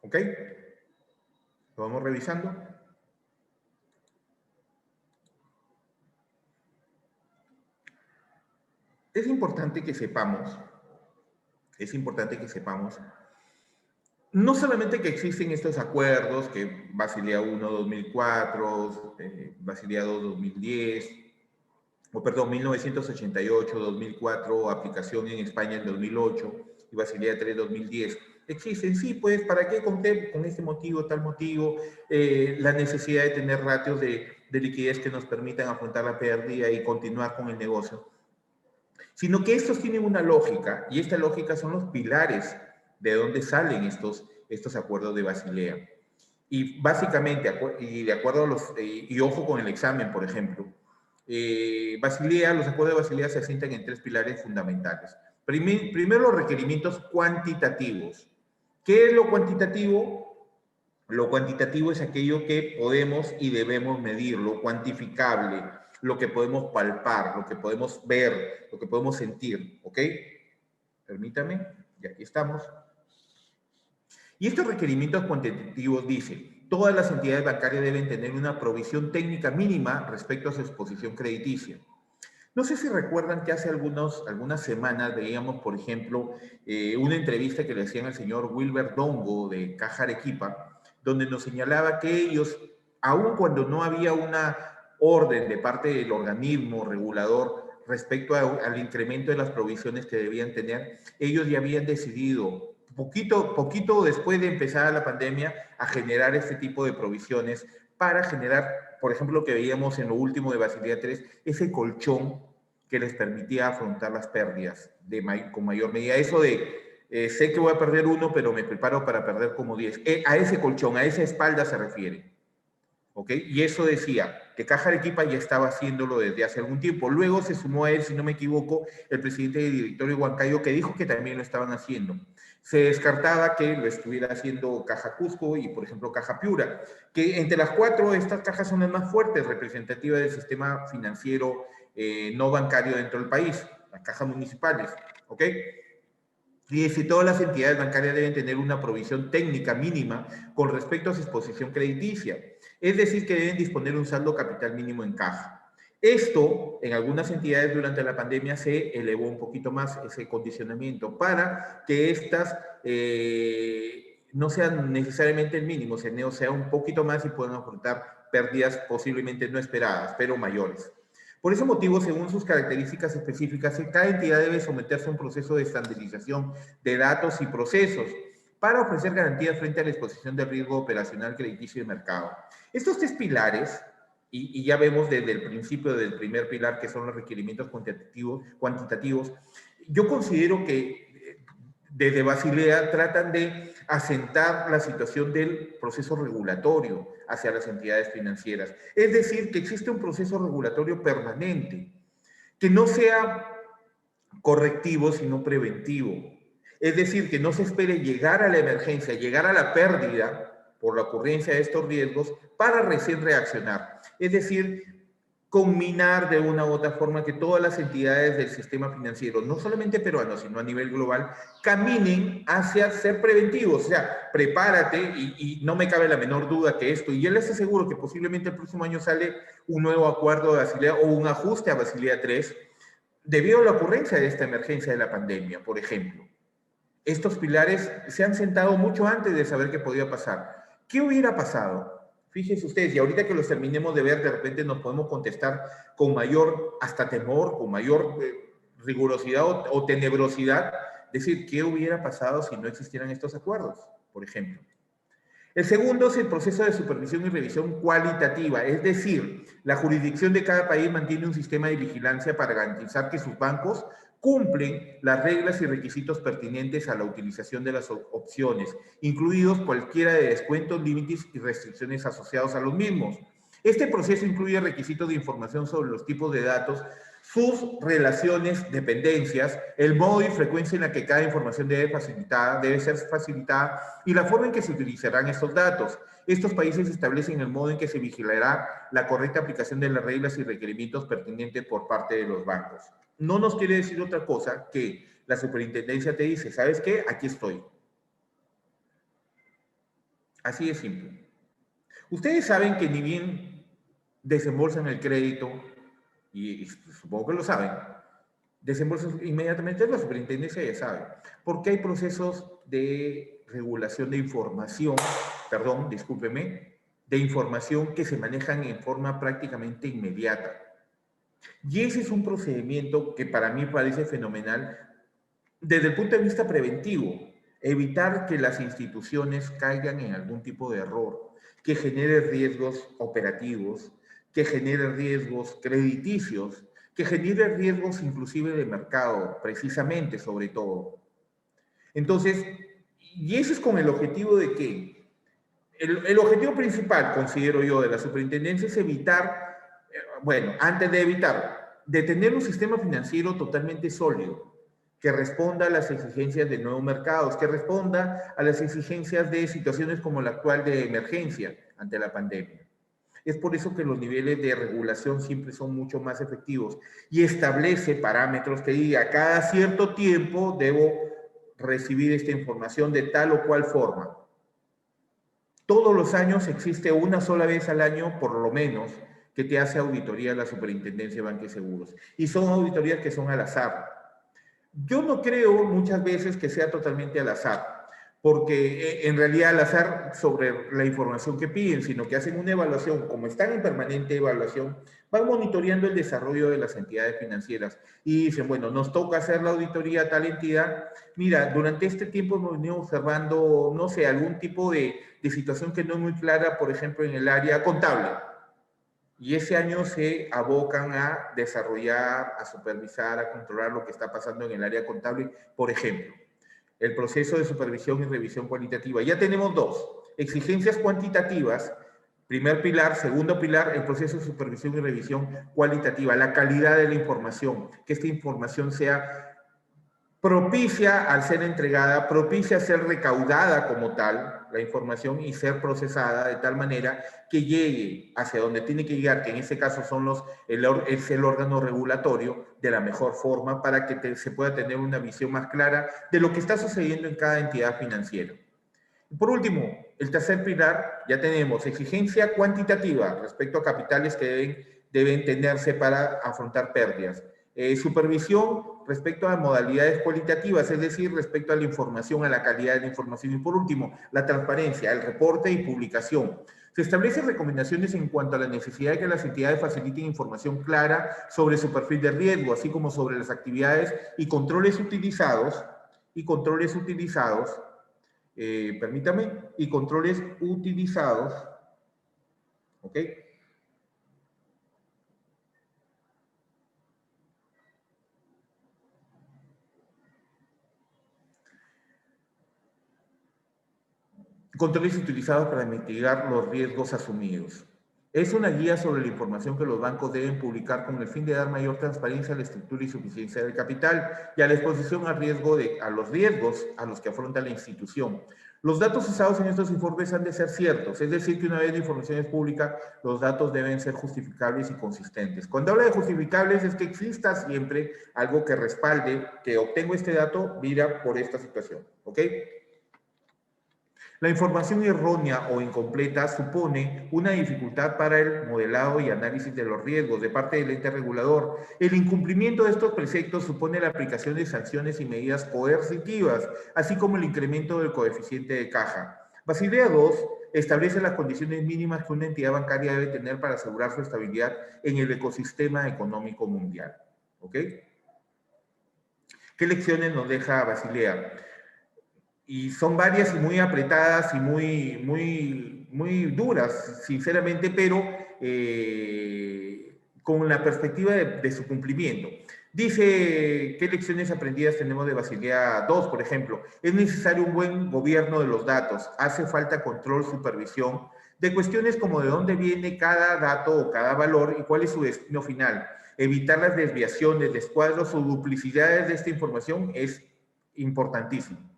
¿Ok? Lo vamos revisando. Es importante que sepamos, no solamente que existen estos acuerdos, que Basilea I 2004, Basilea II 2010, o perdón, 1988, 2004, aplicación en España en 2008, y Basilea III 2010. Existen, sí, pues, ¿para qué conté con este motivo, tal motivo? La necesidad de tener ratios de liquidez que nos permitan afrontar la pérdida y continuar con el negocio. Sino que estos tienen una lógica, y esta lógica son los pilares de donde salen estos acuerdos de Basilea. Y básicamente, y de acuerdo a los, y ojo con el examen, por ejemplo, Basilea, los acuerdos de Basilea se asientan en 3 pilares fundamentales. Primero, los requerimientos cuantitativos. ¿Qué es lo cuantitativo? Lo cuantitativo es aquello que podemos y debemos medir, lo cuantificable, lo que podemos palpar, lo que podemos ver, lo que podemos sentir, ¿ok? Permítame, y aquí estamos. Y estos requerimientos cuantitativos dicen, todas las entidades bancarias deben tener una provisión técnica mínima respecto a su exposición crediticia. No sé si recuerdan que hace algunas semanas veíamos, por ejemplo, una entrevista que le hacían al señor Wilber Dongo de Caja Arequipa, donde nos señalaba que ellos, aun cuando no había una orden de parte del organismo regulador respecto al incremento de las provisiones que debían tener, ellos ya habían decidido, poquito después de empezar la pandemia, a generar este tipo de provisiones para generar, por ejemplo, lo que veíamos en lo último de Basilea III, ese colchón que les permitía afrontar las pérdidas con mayor medida. Eso de, sé que voy a perder 1, pero me preparo para perder como 10. A ese colchón, a esa espalda se refiere. ¿Ok? Y eso decía que Caja Arequipa ya estaba haciéndolo desde hace algún tiempo. Luego se sumó a él, si no me equivoco, el presidente del directorio Huancayo, que dijo que también lo estaban haciendo. Se descartaba que lo estuviera haciendo Caja Cusco y, por ejemplo, Caja Piura, que entre las 4, estas cajas son las más fuertes, representativas del sistema financiero no bancario dentro del país, las cajas municipales, ¿ok? Y si todas las entidades bancarias deben tener una provisión técnica mínima con respecto a su exposición crediticia, es decir, que deben disponer un saldo capital mínimo en caja. Esto, en algunas entidades durante la pandemia se elevó un poquito más ese condicionamiento para que estas no sean necesariamente el mínimo, sino sea un poquito más y puedan afrontar pérdidas posiblemente no esperadas, pero mayores. Por ese motivo, según sus características específicas, cada entidad debe someterse a un proceso de estandarización de datos y procesos para ofrecer garantías frente a la exposición del riesgo operacional, crediticio y mercado. Estos 3 pilares, y ya vemos desde el principio del primer pilar, que son los requerimientos cuantitativos, yo considero que desde Basilea tratan de asentar la situación del proceso regulatorio hacia las entidades financieras. Es decir, que existe un proceso regulatorio permanente, que no sea correctivo, sino preventivo. Es decir, que no se espere llegar a la emergencia, llegar a la pérdida por la ocurrencia de estos riesgos para recién reaccionar. Es decir, combinar de una u otra forma que todas las entidades del sistema financiero, no solamente peruano, sino a nivel global, caminen hacia ser preventivos. O sea, prepárate y no me cabe la menor duda que esto, y yo les aseguro que posiblemente el próximo año sale un nuevo acuerdo de Basilea o un ajuste a Basilea 3, debido a la ocurrencia de esta emergencia de la pandemia, por ejemplo. Estos pilares se han sentado mucho antes de saber qué podía pasar. ¿Qué hubiera pasado? Fíjense ustedes, y ahorita que los terminemos de ver, de repente nos podemos contestar con mayor hasta temor, con mayor rigurosidad o tenebrosidad, decir, ¿qué hubiera pasado si no existieran estos acuerdos, por ejemplo? El segundo es el proceso de supervisión y revisión cualitativa, es decir, la jurisdicción de cada país mantiene un sistema de vigilancia para garantizar que sus bancos cumplen las reglas y requisitos pertinentes a la utilización de las opciones, incluidos cualquiera de descuentos, límites y restricciones asociados a los mismos. Este proceso incluye requisitos de información sobre los tipos de datos, sus relaciones, dependencias, el modo y frecuencia en la que cada información debe ser facilitada y la forma en que se utilizarán estos datos. Estos países establecen el modo en que se vigilará la correcta aplicación de las reglas y requerimientos pertinentes por parte de los bancos. No nos quiere decir otra cosa que la superintendencia te dice, ¿sabes qué? Aquí estoy. Así de simple. Ustedes saben que ni bien desembolsan el crédito, y supongo que lo saben, desembolsan inmediatamente, la superintendencia ya sabe, porque hay procesos de regulación de información, perdón, discúlpeme, de información que se manejan en forma prácticamente inmediata. Y ese es un procedimiento que para mí parece fenomenal desde el punto de vista preventivo, evitar que las instituciones caigan en algún tipo de error, que genere riesgos operativos, que genere riesgos crediticios, que genere riesgos inclusive de mercado, precisamente sobre todo. Entonces, y eso es con el objetivo de que, el objetivo principal, considero yo, de la superintendencia es evitar, bueno, antes de evitar, de tener un sistema financiero totalmente sólido, que responda a las exigencias de nuevos mercados, que responda a las exigencias de situaciones como la actual de emergencia ante la pandemia. Es por eso que los niveles de regulación siempre son mucho más efectivos y establece parámetros que diga, cada cierto tiempo debo recibir esta información de tal o cual forma. Todos los años existe una sola vez al año, por lo menos, que te hace auditoría la Superintendencia de Banca y Seguros. Y son auditorías que son al azar. Yo no creo muchas veces que sea totalmente al azar, porque en realidad al azar sobre la información que piden, sino que hacen una evaluación, como están en permanente evaluación, van monitoreando el desarrollo de las entidades financieras y dicen, bueno, nos toca hacer la auditoría a tal entidad. Mira, durante este tiempo hemos venido observando, no sé, algún tipo de situación que no es muy clara, por ejemplo, en el área contable. Y ese año se abocan a desarrollar, a supervisar, a controlar lo que está pasando en el área contable. Por ejemplo, el proceso de supervisión y revisión cualitativa. Ya tenemos dos. Exigencias cuantitativas, primer pilar. Segundo pilar, el proceso de supervisión y revisión cualitativa. La calidad de la información, que esta información sea propicia al ser entregada, propicia a ser recaudada como tal, la información, y ser procesada de tal manera que llegue hacia donde tiene que llegar, que en este caso es el órgano regulatorio, de la mejor forma para que se pueda tener una visión más clara de lo que está sucediendo en cada entidad financiera. Por último, el tercer pilar, ya tenemos exigencia cuantitativa respecto a capitales que deben tenerse para afrontar pérdidas. Supervisión respecto a modalidades cualitativas, es decir, respecto a la información, a la calidad de la información. Y por último, la transparencia, el reporte y publicación. Se establecen recomendaciones en cuanto a la necesidad de que las entidades faciliten información clara sobre su perfil de riesgo, así como sobre las actividades y controles utilizados, permítame, y controles utilizados, ¿ok? Controles utilizados para mitigar los riesgos asumidos. Es una guía sobre la información que los bancos deben publicar con el fin de dar mayor transparencia a la estructura y suficiencia del capital y a la exposición al riesgo a los riesgos a los que afronta la institución. Los datos usados en estos informes han de ser ciertos, es decir, que una vez la información es pública, los datos deben ser justificables y consistentes. Cuando habla de justificables es que exista siempre algo que respalde que obtengo este dato, mira, por esta situación, ¿ok? La información errónea o incompleta supone una dificultad para el modelado y análisis de los riesgos de parte del ente regulador. El incumplimiento de estos preceptos supone la aplicación de sanciones y medidas coercitivas, así como el incremento del coeficiente de caja. Basilea II establece las condiciones mínimas que una entidad bancaria debe tener para asegurar su estabilidad en el ecosistema económico mundial. ¿Ok? ¿Qué lecciones nos deja Basilea? Y son varias y muy apretadas y muy duras, sinceramente, pero con la perspectiva de su cumplimiento. Dice, ¿qué lecciones aprendidas tenemos de Basilea II, por ejemplo? Es necesario un buen gobierno de los datos, hace falta control, supervisión, de cuestiones como de dónde viene cada dato o cada valor y cuál es su destino final. Evitar las desviaciones, descuadros o duplicidades de esta información es importantísimo.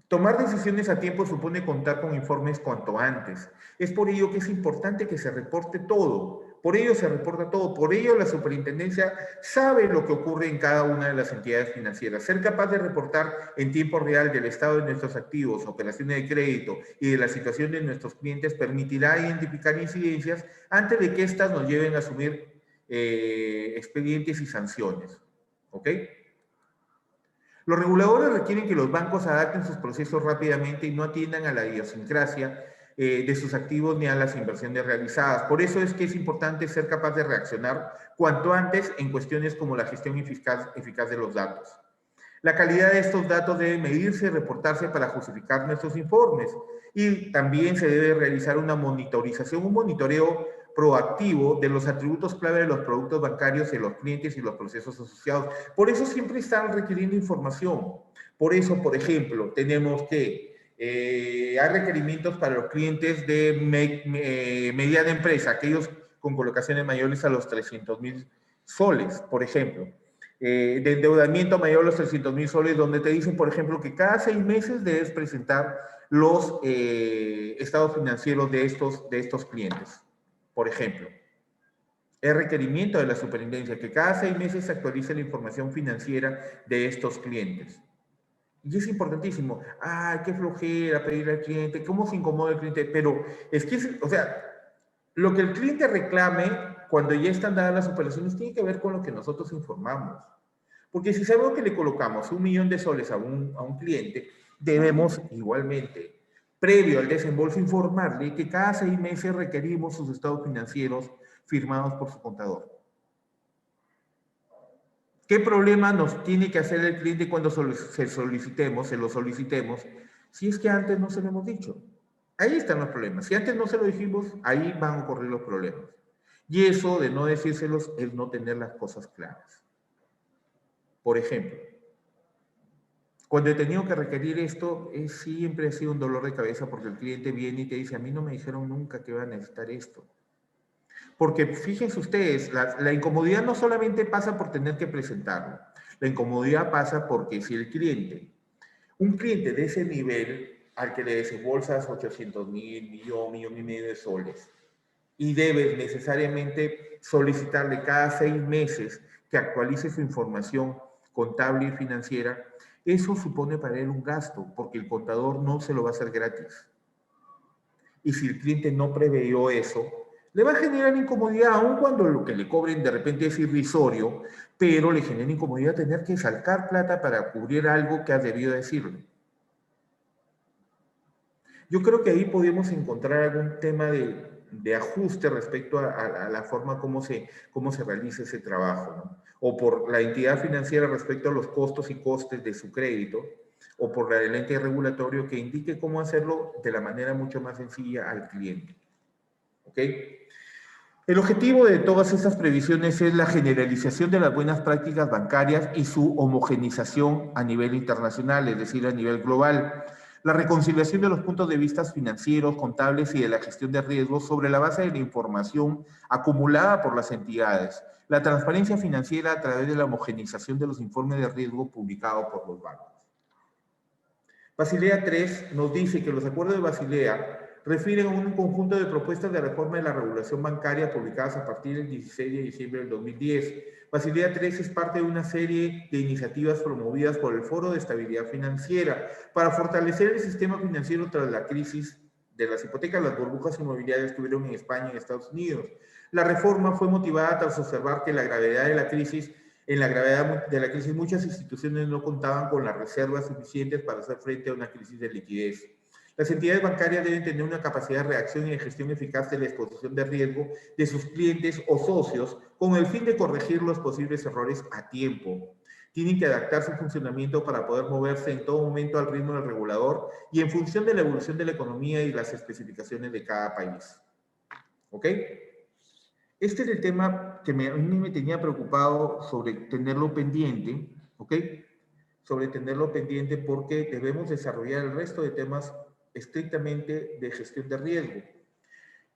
Tomar decisiones a tiempo supone contar con informes cuanto antes. Es por ello que es importante que se reporte todo. Por ello se reporta todo. Por ello la superintendencia sabe lo que ocurre en cada una de las entidades financieras. Ser capaz de reportar en tiempo real del estado de nuestros activos, operaciones de crédito y de la situación de nuestros clientes permitirá identificar incidencias antes de que éstas nos lleven a asumir expedientes y sanciones. ¿Ok? Los reguladores requieren que los bancos adapten sus procesos rápidamente y no atiendan a la idiosincrasia de sus activos ni a las inversiones realizadas. Por eso es que es importante ser capaz de reaccionar cuanto antes en cuestiones como la gestión eficaz de los datos. La calidad de estos datos debe medirse y reportarse para justificar nuestros informes. Y también se debe realizar una monitorización, un monitoreo proactivo de los atributos clave de los productos bancarios de los clientes y los procesos asociados. Por eso siempre están requiriendo información. Por eso, por ejemplo, tenemos que hay requerimientos para los clientes de mediana empresa, aquellos con colocaciones mayores a los 300.000 soles, por ejemplo. De endeudamiento mayor a los 300.000 soles, donde te dicen, por ejemplo, que cada 6 meses debes presentar los estados financieros de estos clientes. Por ejemplo, es requerimiento de la superintendencia que cada 6 meses se actualice la información financiera de estos clientes. Y es importantísimo. ¡Ay, qué flojera pedirle al cliente! ¿Cómo se incomoda el cliente? Pero es que, o sea, lo que el cliente reclame cuando ya están dadas las operaciones tiene que ver con lo que nosotros informamos. Porque si sabemos que le colocamos 1 millón de soles a un cliente, debemos igualmente, previo al desembolso, informarle que cada 6 meses requerimos sus estados financieros firmados por su contador. ¿Qué problema nos tiene que hacer el cliente cuando se lo solicitemos, si es que antes no se lo hemos dicho? Ahí están los problemas. Si antes no se lo dijimos, ahí van a ocurrir los problemas. Y eso de no decírselos es no tener las cosas claras. Por ejemplo, cuando he tenido que requerir esto, siempre ha sido un dolor de cabeza porque el cliente viene y te dice, a mí no me dijeron nunca que iba a necesitar esto. Porque fíjense ustedes, la incomodidad no solamente pasa por tener que presentarlo, la incomodidad pasa porque si el cliente, un cliente de ese nivel al que le desembolsas 800.000, millón y medio de soles, y debes necesariamente solicitarle cada 6 meses que actualice su información contable y financiera, eso supone para él un gasto, porque el contador no se lo va a hacer gratis. Y si el cliente no preveyó eso, le va a generar incomodidad, aun cuando lo que le cobren de repente es irrisorio, pero le genera incomodidad tener que sacar plata para cubrir algo que ha debido decirle. Yo creo que ahí podemos encontrar algún tema de ajuste respecto a la forma como se realiza ese trabajo, ¿no? O por la entidad financiera respecto a los costos y costes de su crédito, o por el ente regulatorio que indique cómo hacerlo de la manera mucho más sencilla al cliente. ¿Ok? El objetivo de todas estas previsiones es la generalización de las buenas prácticas bancarias y su homogenización a nivel internacional, es decir, a nivel global. La reconciliación de los puntos de vista financieros, contables y de la gestión de riesgos sobre la base de la información acumulada por las entidades. La transparencia financiera a través de la homogeneización de los informes de riesgo publicados por los bancos. Basilea III nos dice que los acuerdos de Basilea refieren a un conjunto de propuestas de reforma de la regulación bancaria publicadas a partir del 16 de diciembre del 2010. Basilea III es parte de una serie de iniciativas promovidas por el Foro de Estabilidad Financiera para fortalecer el sistema financiero tras la crisis de las hipotecas. Las burbujas inmobiliarias que hubieron en España y en Estados Unidos. La reforma fue motivada tras observar que la gravedad de la crisis en la gravedad de la crisis, muchas instituciones no contaban con las reservas suficientes para hacer frente a una crisis de liquidez. Las entidades bancarias deben tener una capacidad de reacción y de gestión eficaz de la exposición de riesgo de sus clientes o socios con el fin de corregir los posibles errores a tiempo. Tienen que adaptar su funcionamiento para poder moverse en todo momento al ritmo del regulador y en función de la evolución de la economía y las especificaciones de cada país. ¿Ok? Este es el tema que a mí me tenía preocupado sobre tenerlo pendiente, ¿ok? Sobre tenerlo pendiente porque debemos desarrollar el resto de temas estrictamente de gestión de riesgo.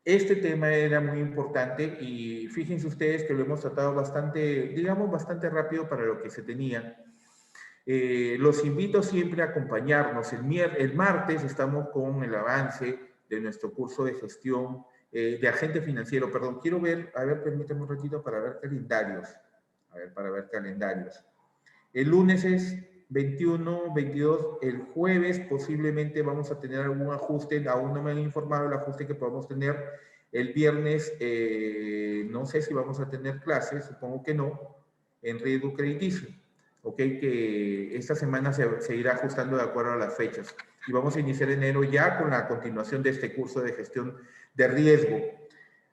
Este tema era muy importante y fíjense ustedes que lo hemos tratado bastante, digamos, bastante rápido para lo que se tenía. Los invito siempre a acompañarnos. El martes estamos con el avance de nuestro curso de gestión de agente financiero, perdón, quiero ver, a ver, permítame un ratito para ver calendarios. A ver, para ver calendarios. El lunes es 21, 22, el jueves posiblemente vamos a tener algún ajuste, aún no me han informado el ajuste que podamos tener. El viernes, no sé si vamos a tener clases, supongo que no, en riesgo crediticio. Ok, que esta semana se irá ajustando de acuerdo a las fechas. Y vamos a iniciar enero ya con la continuación de este curso de gestión de riesgo.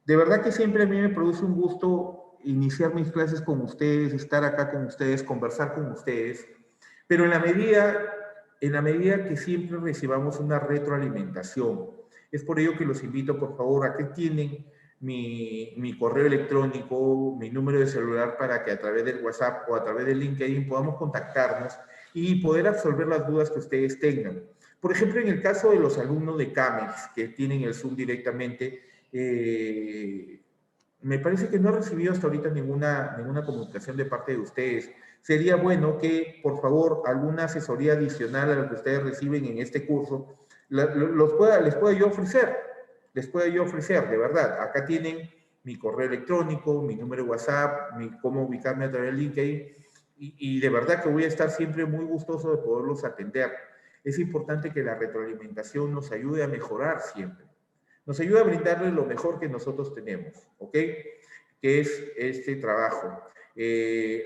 De verdad que siempre a mí me produce un gusto iniciar mis clases con ustedes, estar acá con ustedes, conversar con ustedes, pero en la medida que siempre recibamos una retroalimentación. Es por ello que los invito, por favor, a que tienen mi correo electrónico, mi número de celular para que a través del WhatsApp o a través del LinkedIn podamos contactarnos y poder absolver las dudas que ustedes tengan. Por ejemplo, en el caso de los alumnos de CAMEX que tienen el Zoom directamente, me parece que no he recibido hasta ahorita ninguna comunicación de parte de ustedes. Sería bueno que, por favor, alguna asesoría adicional a lo que ustedes reciben en este curso, les pueda yo ofrecer. Les pueda yo ofrecer, de verdad. Acá tienen mi correo electrónico, mi número de WhatsApp, cómo ubicarme a través de LinkedIn. Y de verdad que voy a estar siempre muy gustoso de poderlos atender. Es importante que la retroalimentación nos ayude a mejorar siempre. Nos ayuda a brindarles lo mejor que nosotros tenemos, ¿ok? Que es este trabajo.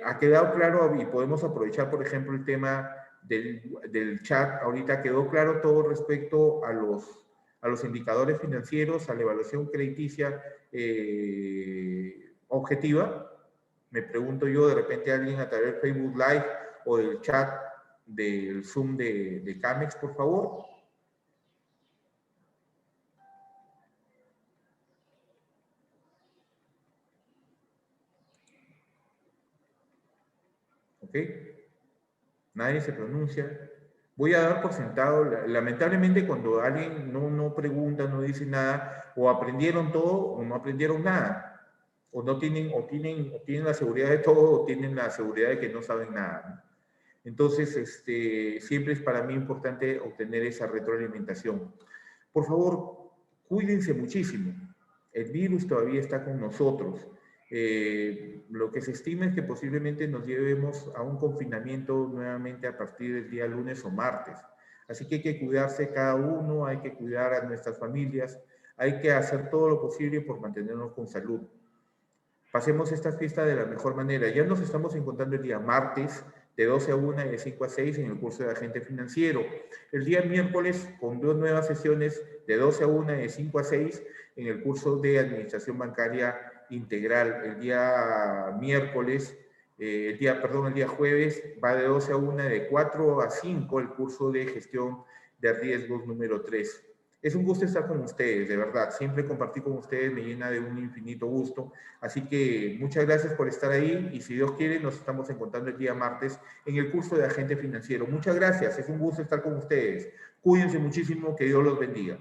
Ha quedado claro y podemos aprovechar, por ejemplo, el tema del chat. Ahorita quedó claro todo respecto a los indicadores financieros, a la evaluación crediticia objetiva. Me pregunto yo, de repente alguien a través de Facebook Live o del chat del Zoom de CAMEX, por favor. ¿Ok? Nadie se pronuncia. Voy a dar por sentado, lamentablemente cuando alguien no pregunta, no dice nada, o aprendieron todo o no aprendieron nada. O tienen la seguridad de todo o tienen la seguridad de que no saben nada. Entonces, siempre es para mí importante obtener esa retroalimentación. Por favor, cuídense muchísimo. El virus todavía está con nosotros. Lo que se estima es que posiblemente nos llevemos a un confinamiento nuevamente a partir del día lunes o martes. Así que hay que cuidarse cada uno, hay que cuidar a nuestras familias, hay que hacer todo lo posible por mantenernos con salud. Pasemos esta fiesta de la mejor manera. Ya nos estamos encontrando el día martes de 12 a 1 y de 5 a 6 en el curso de agente financiero. El día miércoles con 2 nuevas sesiones de 12 a 1 y de 5 a 6 en el curso de administración bancaria integral. El día miércoles, el día jueves va de 12 a 1, de 4 a 5 el curso de gestión de riesgos número 3. Es un gusto estar con ustedes, de verdad. Siempre compartir con ustedes me llena de un infinito gusto. Así que muchas gracias por estar ahí y si Dios quiere nos estamos encontrando el día martes en el curso de Agente Financiero. Muchas gracias, es un gusto estar con ustedes. Cuídense muchísimo, que Dios los bendiga.